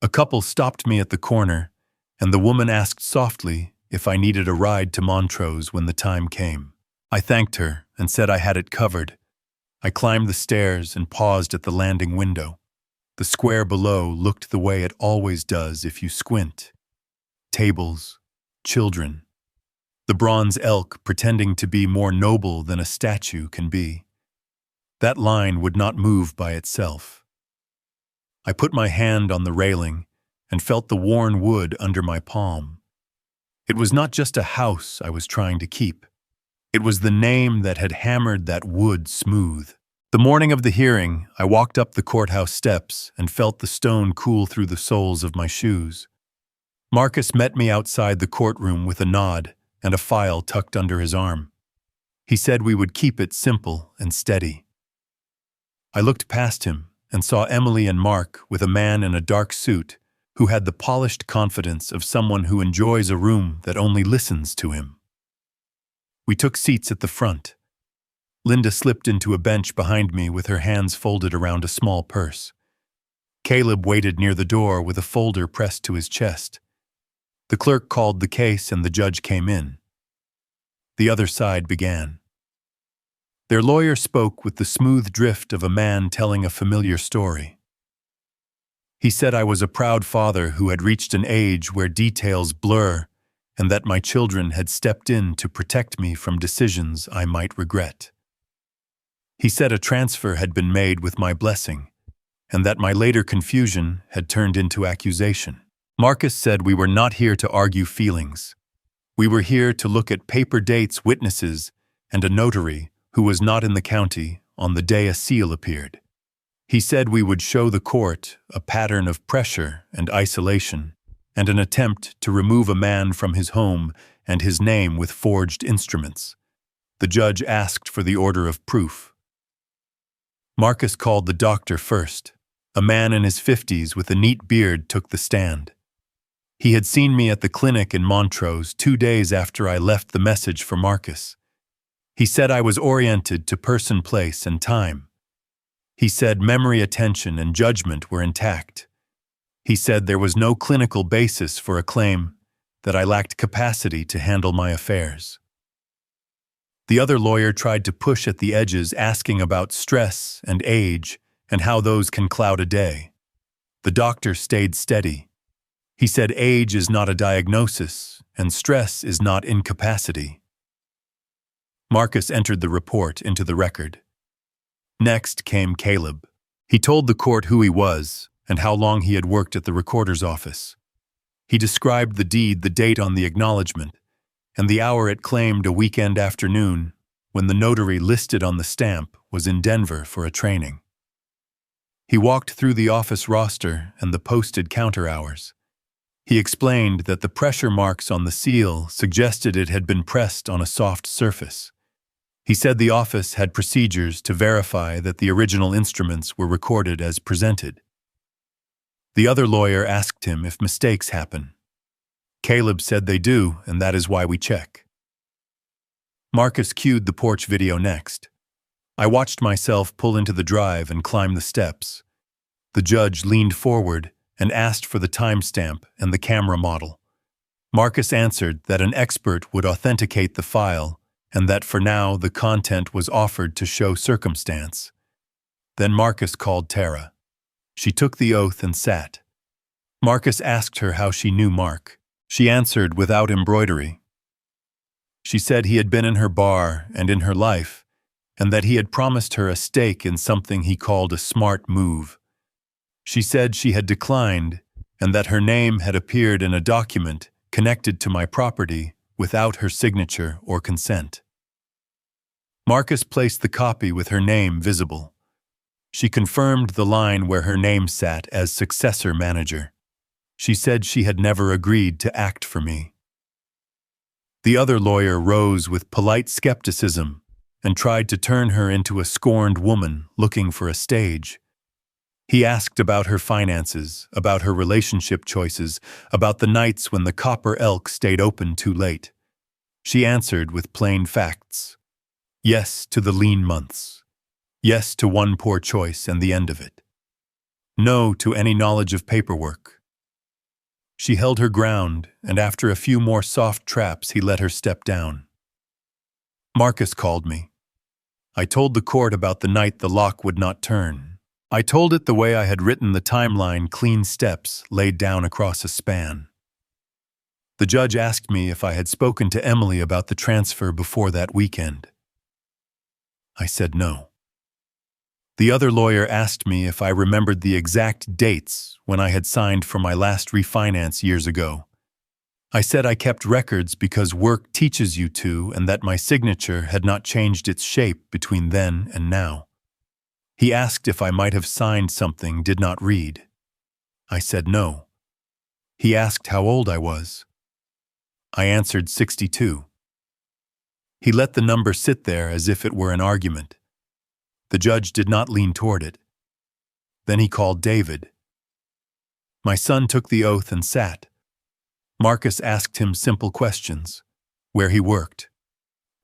A couple stopped me at the corner, and the woman asked softly if I needed a ride to Montrose when the time came. I thanked her and said I had it covered. I climbed the stairs and paused at the landing window. The square below looked the way it always does if you squint. Tables, children, the bronze elk pretending to be more noble than a statue can be. That line would not move by itself. I put my hand on the railing and felt the worn wood under my palm. It was not just a house I was trying to keep. It was the name that had hammered that wood smooth. The morning of the hearing, I walked up the courthouse steps and felt the stone cool through the soles of my shoes. Marcus met me outside the courtroom with a nod and a file tucked under his arm. He said we would keep it simple and steady. I looked past him and saw Emily and Mark with a man in a dark suit who had the polished confidence of someone who enjoys a room that only listens to him. We took seats at the front. Linda slipped into a bench behind me with her hands folded around a small purse. Caleb waited near the door with a folder pressed to his chest. The clerk called the case and the judge came in. The other side began. Their lawyer spoke with the smooth drift of a man telling a familiar story. He said I was a proud father who had reached an age where details blur and that my children had stepped in to protect me from decisions I might regret. He said a transfer had been made with my blessing and that my later confusion had turned into accusation. Marcus said we were not here to argue feelings. We were here to look at paper dates, witnesses, and a notary who was not in the county on the day a seal appeared. He said we would show the court a pattern of pressure and isolation and an attempt to remove a man from his home and his name with forged instruments. The judge asked for the order of proof. Marcus called the doctor first. A man in his 50s with a neat beard took the stand. He had seen me at the clinic in Montrose 2 days after I left the message for Marcus. He said I was oriented to person, place, and time. He said memory, attention, and judgment were intact. He said there was no clinical basis for a claim that I lacked capacity to handle my affairs. The other lawyer tried to push at the edges, asking about stress and age and how those can cloud a day. The doctor stayed steady. He said age is not a diagnosis and stress is not incapacity. Marcus entered the report into the record. Next came Caleb. He told the court who he was and how long he had worked at the recorder's office. He described the deed, the date on the acknowledgement, and the hour it claimed, a weekend afternoon when the notary listed on the stamp was in Denver for a training. He walked through the office roster and the posted counter hours. He explained that the pressure marks on the seal suggested it had been pressed on a soft surface. He said the office had procedures to verify that the original instruments were recorded as presented. The other lawyer asked him if mistakes happen. Caleb said they do, and that is why we check. Marcus cued the porch video next. I watched myself pull into the drive and climb the steps. The judge leaned forward and asked for the timestamp and the camera model. Marcus answered that an expert would authenticate the file and that for now the content was offered to show circumstance. Then Marcus called Tara. She took the oath and sat. Marcus asked her how she knew Mark. She answered without embroidery. She said he had been in her bar and in her life, and that he had promised her a stake in something he called a smart move. She said she had declined and that her name had appeared in a document connected to my property without her signature or consent. Marcus placed the copy with her name visible. She confirmed the line where her name sat as successor manager. She said she had never agreed to act for me. The other lawyer rose with polite skepticism and tried to turn her into a scorned woman looking for a stage. He asked about her finances, about her relationship choices, about the nights when the Copper Elk stayed open too late. She answered with plain facts. Yes to the lean months. Yes to one poor choice and the end of it. No to any knowledge of paperwork. She held her ground, and after a few more soft traps, he let her step down. Marcus called me. I told the court about the night the lock would not turn. I told it the way I had written the timeline, clean steps laid down across a span. The judge asked me if I had spoken to Emily about the transfer before that weekend. I said no. The other lawyer asked me if I remembered the exact dates when I had signed for my last refinance years ago. I said I kept records because work teaches you to, and that my signature had not changed its shape between then and now. He asked if I might have signed something did not read. I said no. He asked how old I was. I answered 62. He let the number sit there as if it were an argument. The judge did not lean toward it. Then he called David. My son took the oath and sat. Marcus asked him simple questions: where he worked,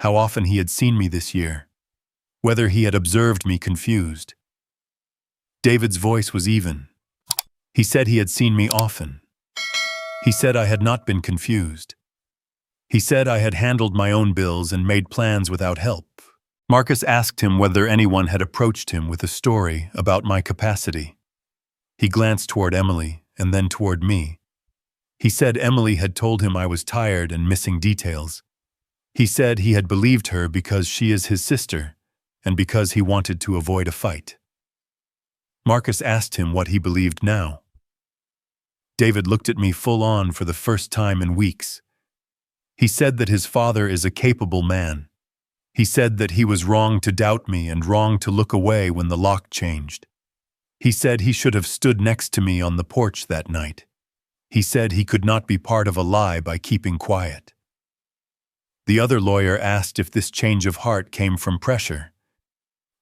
how often he had seen me this year, whether he had observed me confused. David's voice was even. He said he had seen me often. He said I had not been confused. He said I had handled my own bills and made plans without help. Marcus asked him whether anyone had approached him with a story about my capacity. He glanced toward Emily and then toward me. He said Emily had told him I was tired and missing details. He said he had believed her because she is his sister and because he wanted to avoid a fight. Marcus asked him what he believed now. David looked at me full on for the first time in weeks. He said that his father is a capable man. He said that he was wrong to doubt me and wrong to look away when the lock changed. He said he should have stood next to me on the porch that night. He said he could not be part of a lie by keeping quiet. The other lawyer asked if this change of heart came from pressure.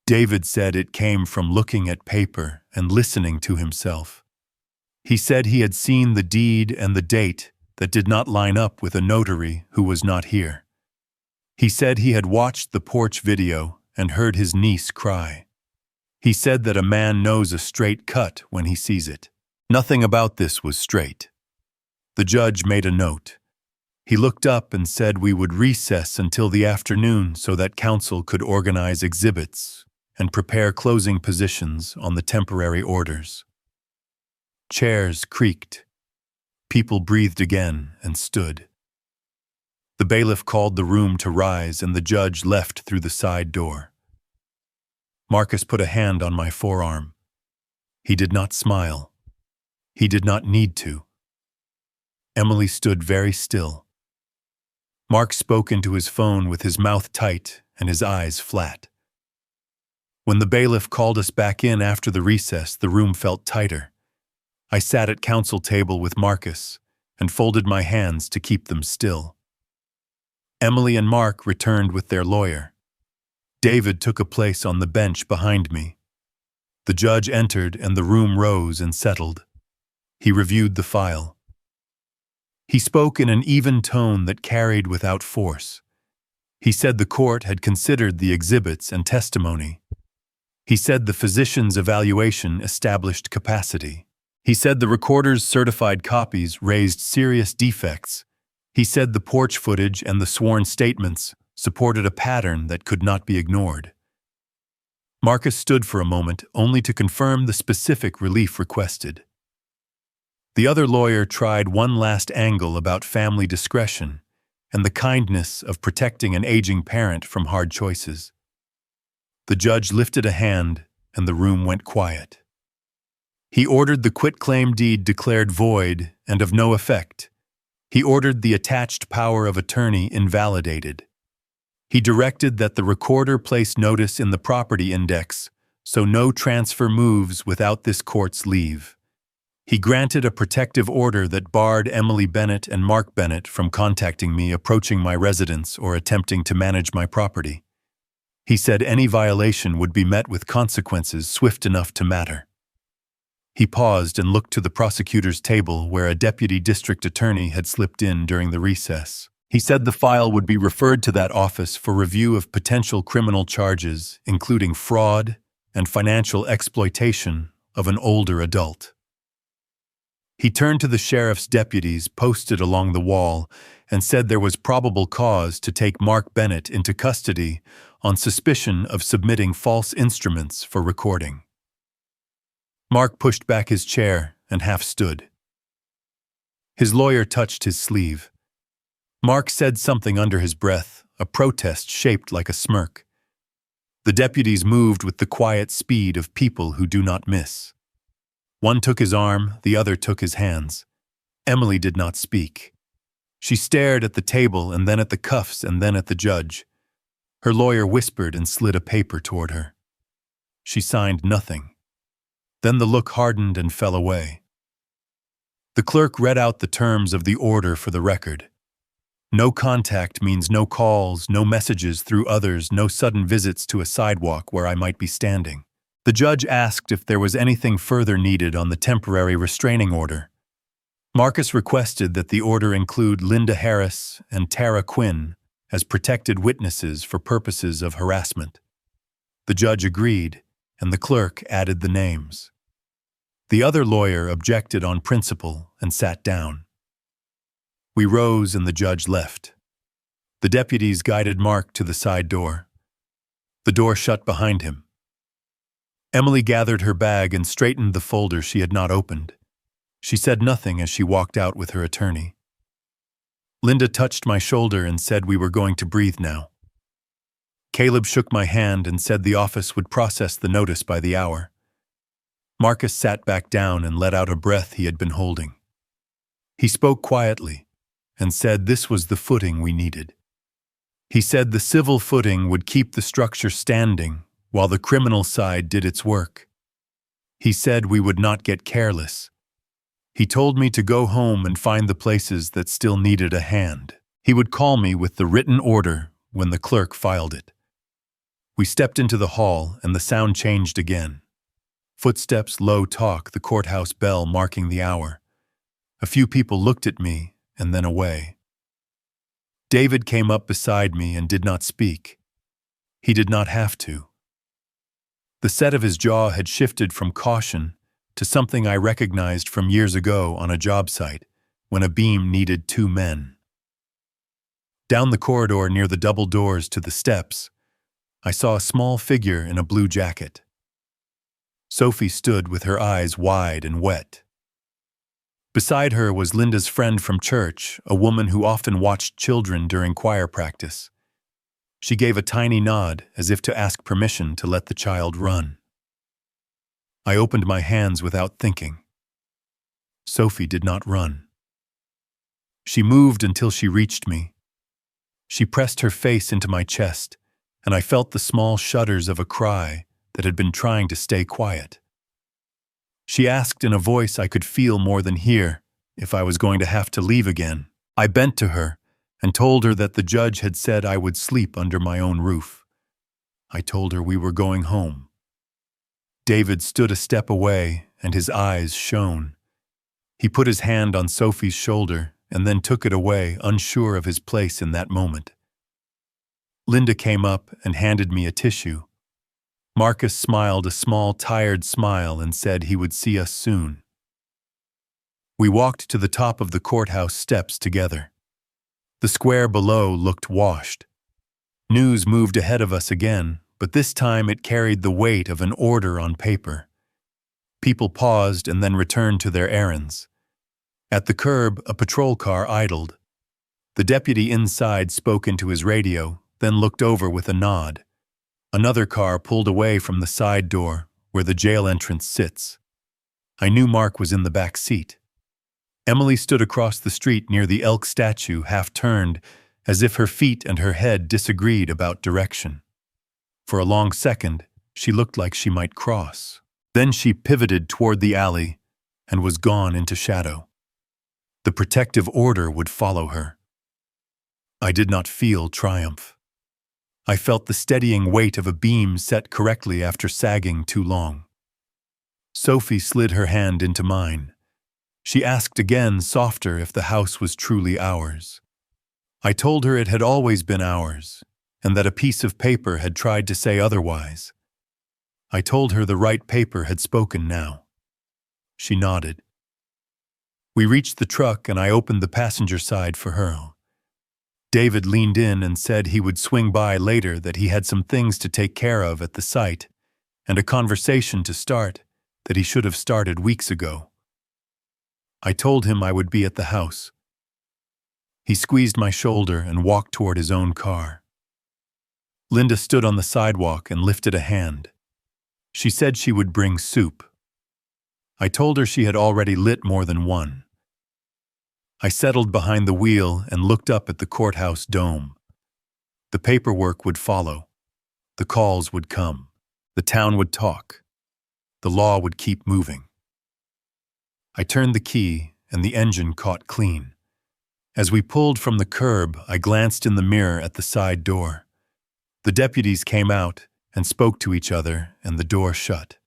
David said it came from looking at paper and listening to himself. He said he had seen the deed and the date that did not line up with a notary who was not here. He said he had watched the porch video and heard his niece cry. He said that a man knows a straight cut when he sees it. Nothing about this was straight. The judge made a note. He looked up and said we would recess until the afternoon so that counsel could organize exhibits and prepare closing positions on the temporary orders. Chairs creaked. People breathed again and stood. The bailiff called the room to rise and the judge left through the side door. Marcus put a hand on my forearm. He did not smile. He did not need to. Emily stood very still. Mark spoke into his phone with his mouth tight and his eyes flat. When the bailiff called us back in after the recess, the room felt tighter. I sat at counsel table with Marcus and folded my hands to keep them still. Emily and Mark returned with their lawyer. David took a place on the bench behind me. The judge entered and the room rose and settled. He reviewed the file. He spoke in an even tone that carried without force. He said the court had considered the exhibits and testimony. He said the physician's evaluation established capacity. He said the recorder's certified copies raised serious defects. He said the porch footage and the sworn statements supported a pattern that could not be ignored. Marcus stood for a moment only to confirm the specific relief requested. The other lawyer tried one last angle about family discretion and the kindness of protecting an aging parent from hard choices. The judge lifted a hand and the room went quiet. He ordered the quitclaim deed declared void and of no effect. He ordered the attached power of attorney invalidated. He directed that the recorder place notice in the property index so no transfer moves without this court's leave. He granted a protective order that barred Emily Bennett and Mark Bennett from contacting me, approaching my residence, or attempting to manage my property. He said any violation would be met with consequences swift enough to matter. He paused and looked to the prosecutor's table where a deputy district attorney had slipped in during the recess. He said the file would be referred to that office for review of potential criminal charges, including fraud and financial exploitation of an older adult. He turned to the sheriff's deputies posted along the wall and said there was probable cause to take Mark Bennett into custody on suspicion of submitting false instruments for recording. Mark pushed back his chair and half stood. His lawyer touched his sleeve. Mark said something under his breath, a protest shaped like a smirk. The deputies moved with the quiet speed of people who do not miss. One took his arm, the other took his hands. Emily did not speak. She stared at the table and then at the cuffs and then at the judge. Her lawyer whispered and slid a paper toward her. She signed nothing. Then the look hardened and fell away. The clerk read out the terms of the order for the record. No contact means no calls, no messages through others, no sudden visits to a sidewalk where I might be standing. The judge asked if there was anything further needed on the temporary restraining order. Marcus requested that the order include Linda Harris and Tara Quinn as protected witnesses for purposes of harassment. The judge agreed, and the clerk added the names. The other lawyer objected on principle and sat down. We rose and the judge left. The deputies guided Mark to the side door. The door shut behind him. Emily gathered her bag and straightened the folder she had not opened. She said nothing as she walked out with her attorney. Linda touched my shoulder and said we were going to breathe now. Caleb shook my hand and said the office would process the notice by the hour. Marcus sat back down and let out a breath he had been holding. He spoke quietly and said this was the footing we needed. He said the civil footing would keep the structure standing while the criminal side did its work. He said we would not get careless. He told me to go home and find the places that still needed a hand. He would call me with the written order when the clerk filed it. We stepped into the hall and the sound changed again. Footsteps, low talk, the courthouse bell marking the hour. A few people looked at me and then away. David came up beside me and did not speak. He did not have to. The set of his jaw had shifted from caution to something I recognized from years ago on a job site when a beam needed 2 men. Down the corridor near the double doors to the steps, I saw a small figure in a blue jacket. Sophie stood with her eyes wide and wet. Beside her was Linda's friend from church, a woman who often watched children during choir practice. She gave a tiny nod as if to ask permission to let the child run. I opened my hands without thinking. Sophie did not run. She moved until she reached me. She pressed her face into my chest, and I felt the small shudders of a cry that had been trying to stay quiet. She asked in a voice I could feel more than hear if I was going to have to leave again. I bent to her and told her that the judge had said I would sleep under my own roof. I told her we were going home. David stood a step away and his eyes shone. He put his hand on Sophie's shoulder and then took it away, unsure of his place in that moment. Linda came up and handed me a tissue. Marcus smiled a small, tired smile and said he would see us soon. We walked to the top of the courthouse steps together. The square below looked washed. News moved ahead of us again, but this time it carried the weight of an order on paper. People paused and then returned to their errands. At the curb, a patrol car idled. The deputy inside spoke into his radio, then looked over with a nod. Another car pulled away from the side door, where the jail entrance sits. I knew Mark was in the back seat. Emily stood across the street near the elk statue, half-turned, as if her feet and her head disagreed about direction. For a long second, she looked like she might cross. Then she pivoted toward the alley and was gone into shadow. The protective order would follow her. I did not feel triumph. I felt the steadying weight of a beam set correctly after sagging too long. Sophie slid her hand into mine. She asked again, softer, if the house was truly ours. I told her it had always been ours, and that a piece of paper had tried to say otherwise. I told her the right paper had spoken now. She nodded. We reached the truck and I opened the passenger side for her. David leaned in and said he would swing by later, that he had some things to take care of at the site and a conversation to start that he should have started weeks ago. I told him I would be at the house. He squeezed my shoulder and walked toward his own car. Linda stood on the sidewalk and lifted a hand. She said she would bring soup. I told her she had already lit more than one. I settled behind the wheel and looked up at the courthouse dome. The paperwork would follow. The calls would come. The town would talk. The law would keep moving. I turned the key and the engine caught clean. As we pulled from the curb, I glanced in the mirror at the side door. The deputies came out and spoke to each other, and the door shut.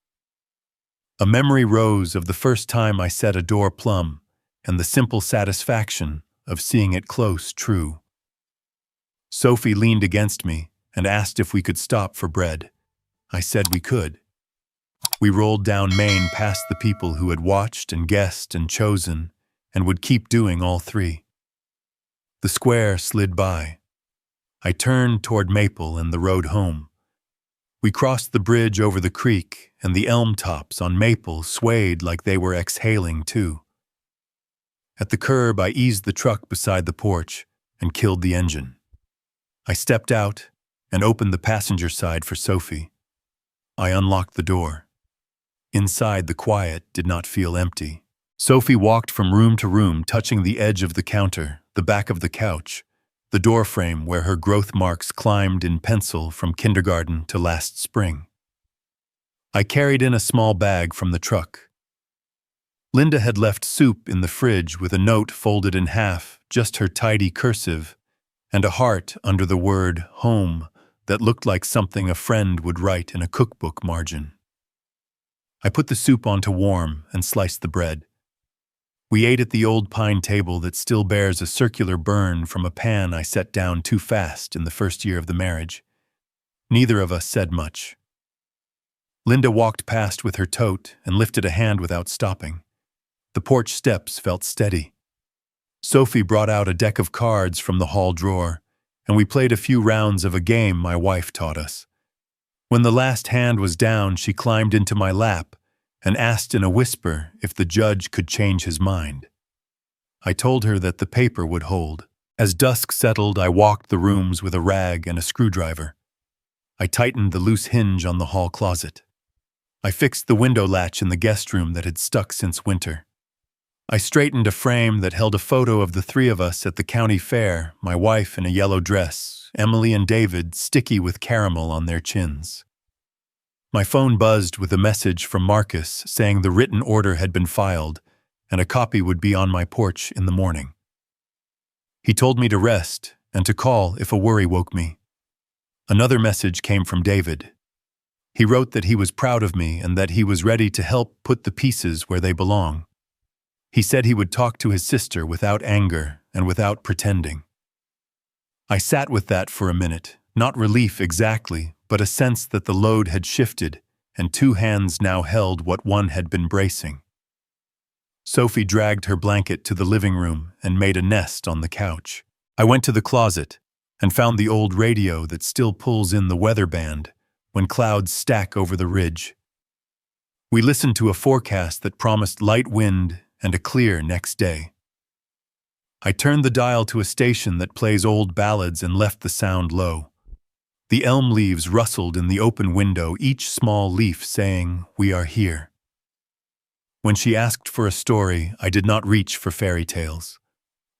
A memory rose of the first time I set a door plumb, and the simple satisfaction of seeing it close true. Sophie leaned against me and asked if we could stop for bread. I said we could. We rolled down Main past the people who had watched and guessed and chosen, and would keep doing all three. The square slid by. I turned toward Maple and the road home. We crossed the bridge over the creek, and the elm tops on Maple swayed like they were exhaling too. At the curb, I eased the truck beside the porch and killed the engine. I stepped out and opened the passenger side for Sophie. I unlocked the door. Inside, the quiet did not feel empty. Sophie walked from room to room, touching the edge of the counter, the back of the couch, the door frame where her growth marks climbed in pencil from kindergarten to last spring. I carried in a small bag from the truck. Linda had left soup in the fridge with a note folded in half, just her tidy cursive, and a heart under the word home that looked like something a friend would write in a cookbook margin. I put the soup on to warm and sliced the bread. We ate at the old pine table that still bears a circular burn from a pan I set down too fast in the first year of the marriage. Neither of us said much. Linda walked past with her tote and lifted a hand without stopping. The porch steps felt steady. Sophie brought out a deck of cards from the hall drawer, and we played a few rounds of a game my wife taught us. When the last hand was down, she climbed into my lap and asked in a whisper if the judge could change his mind. I told her that the paper would hold. As dusk settled, I walked the rooms with a rag and a screwdriver. I tightened the loose hinge on the hall closet. I fixed the window latch in the guest room that had stuck since winter. I straightened a frame that held a photo of the three of us at the county fair, my wife in a yellow dress, Emily and David sticky with caramel on their chins. My phone buzzed with a message from Marcus saying the written order had been filed and a copy would be on my porch in the morning. He told me to rest and to call if a worry woke me. Another message came from David. He wrote that he was proud of me and that he was ready to help put the pieces where they belong. He said he would talk to his sister without anger and without pretending. I sat with that for a minute, not relief exactly, but a sense that the load had shifted and two hands now held what one had been bracing. Sophie dragged her blanket to the living room and made a nest on the couch. I went to the closet and found the old radio that still pulls in the weather band when clouds stack over the ridge. We listened to a forecast that promised light wind and a clear next day. I turned the dial to a station that plays old ballads and left the sound low. The elm leaves rustled in the open window, each small leaf saying, "We are here." When she asked for a story, I did not reach for fairy tales.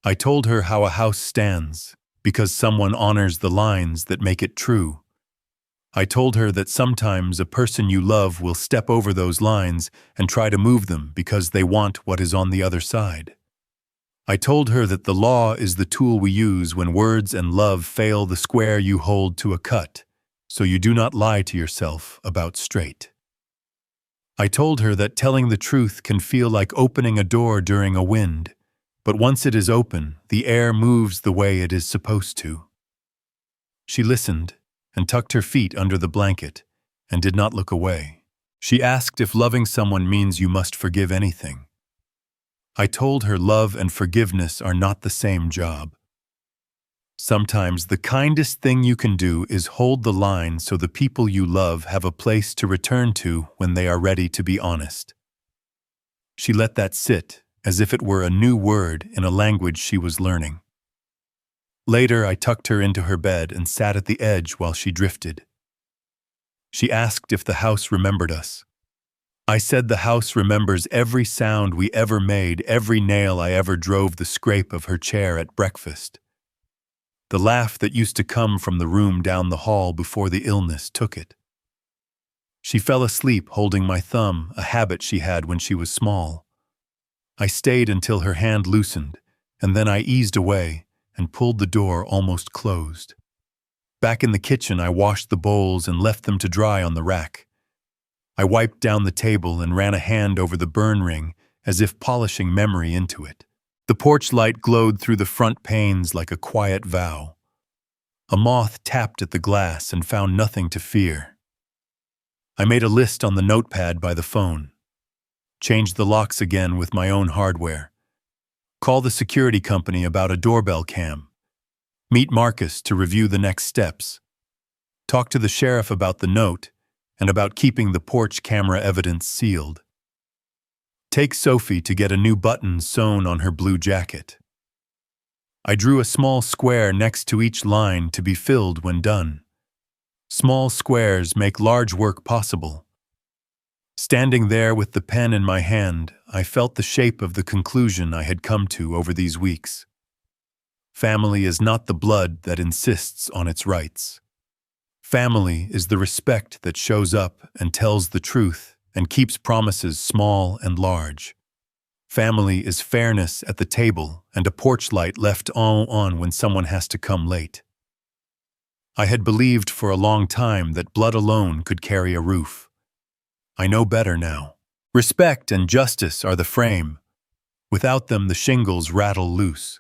I told her how a house stands, because someone honors the lines that make it true. I told her that sometimes a person you love will step over those lines and try to move them because they want what is on the other side. I told her that the law is the tool we use when words and love fail the square you hold to a cut, so you do not lie to yourself about straight. I told her that telling the truth can feel like opening a door during a wind, but once it is open, the air moves the way it is supposed to. She listened and tucked her feet under the blanket and did not look away. She asked if loving someone means you must forgive anything. I told her love and forgiveness are not the same job. Sometimes the kindest thing you can do is hold the line so the people you love have a place to return to when they are ready to be honest. She let that sit as if it were a new word in a language she was learning. Later, I tucked her into her bed and sat at the edge while she drifted. She asked if the house remembered us. I said the house remembers every sound we ever made, every nail I ever drove the scrape of her chair at breakfast. The laugh that used to come from the room down the hall before the illness took it. She fell asleep holding my thumb, a habit she had when she was small. I stayed until her hand loosened, and then I eased away and pulled the door almost closed. Back in the kitchen, I washed the bowls and left them to dry on the rack. I wiped down the table and ran a hand over the burn ring as if polishing memory into it. The porch light glowed through the front panes like a quiet vow. A moth tapped at the glass and found nothing to fear. I made a list on the notepad by the phone. Changed the locks again with my own hardware. Call the security company about a doorbell cam. Meet Marcus to review the next steps. Talk to the sheriff about the note and about keeping the porch camera evidence sealed. Take Sophie to get a new button sewn on her blue jacket. I drew a small square next to each line to be filled when done. Small squares make large work possible. Standing there with the pen in my hand, I felt the shape of the conclusion I had come to over these weeks. Family is not the blood that insists on its rights. Family is the respect that shows up and tells the truth and keeps promises small and large. Family is fairness at the table and a porch light left on when someone has to come late. I had believed for a long time that blood alone could carry a roof. I know better now. Respect and justice are the frame. Without them, the shingles rattle loose.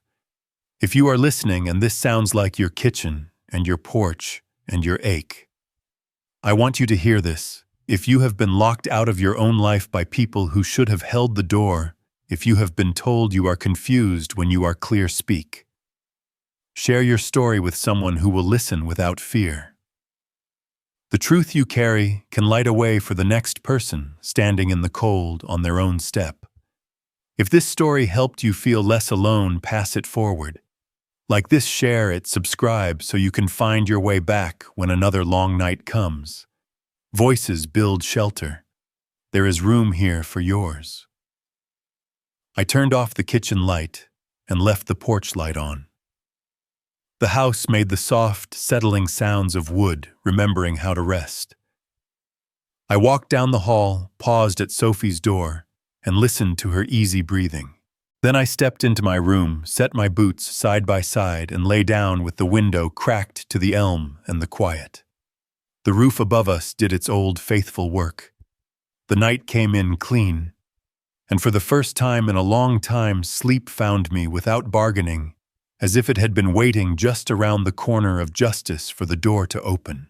If you are listening and this sounds like your kitchen and your porch and your ache, I want you to hear this. If you have been locked out of your own life by people who should have held the door, if you have been told you are confused when you are clear speak, share your story with someone who will listen without fear. The truth you carry can light a way for the next person standing in the cold on their own step. If this story helped you feel less alone, pass it forward. Like this, share it, subscribe so you can find your way back when another long night comes. Voices build shelter. There is room here for yours. I turned off the kitchen light and left the porch light on. The house made the soft, settling sounds of wood, remembering how to rest. I walked down the hall, paused at Sophie's door, and listened to her easy breathing. Then I stepped into my room, set my boots side by side, and lay down with the window cracked to the elm and the quiet. The roof above us did its old faithful work. The night came in clean, and for the first time in a long time, sleep found me without bargaining, as if it had been waiting just around the corner of justice for the door to open.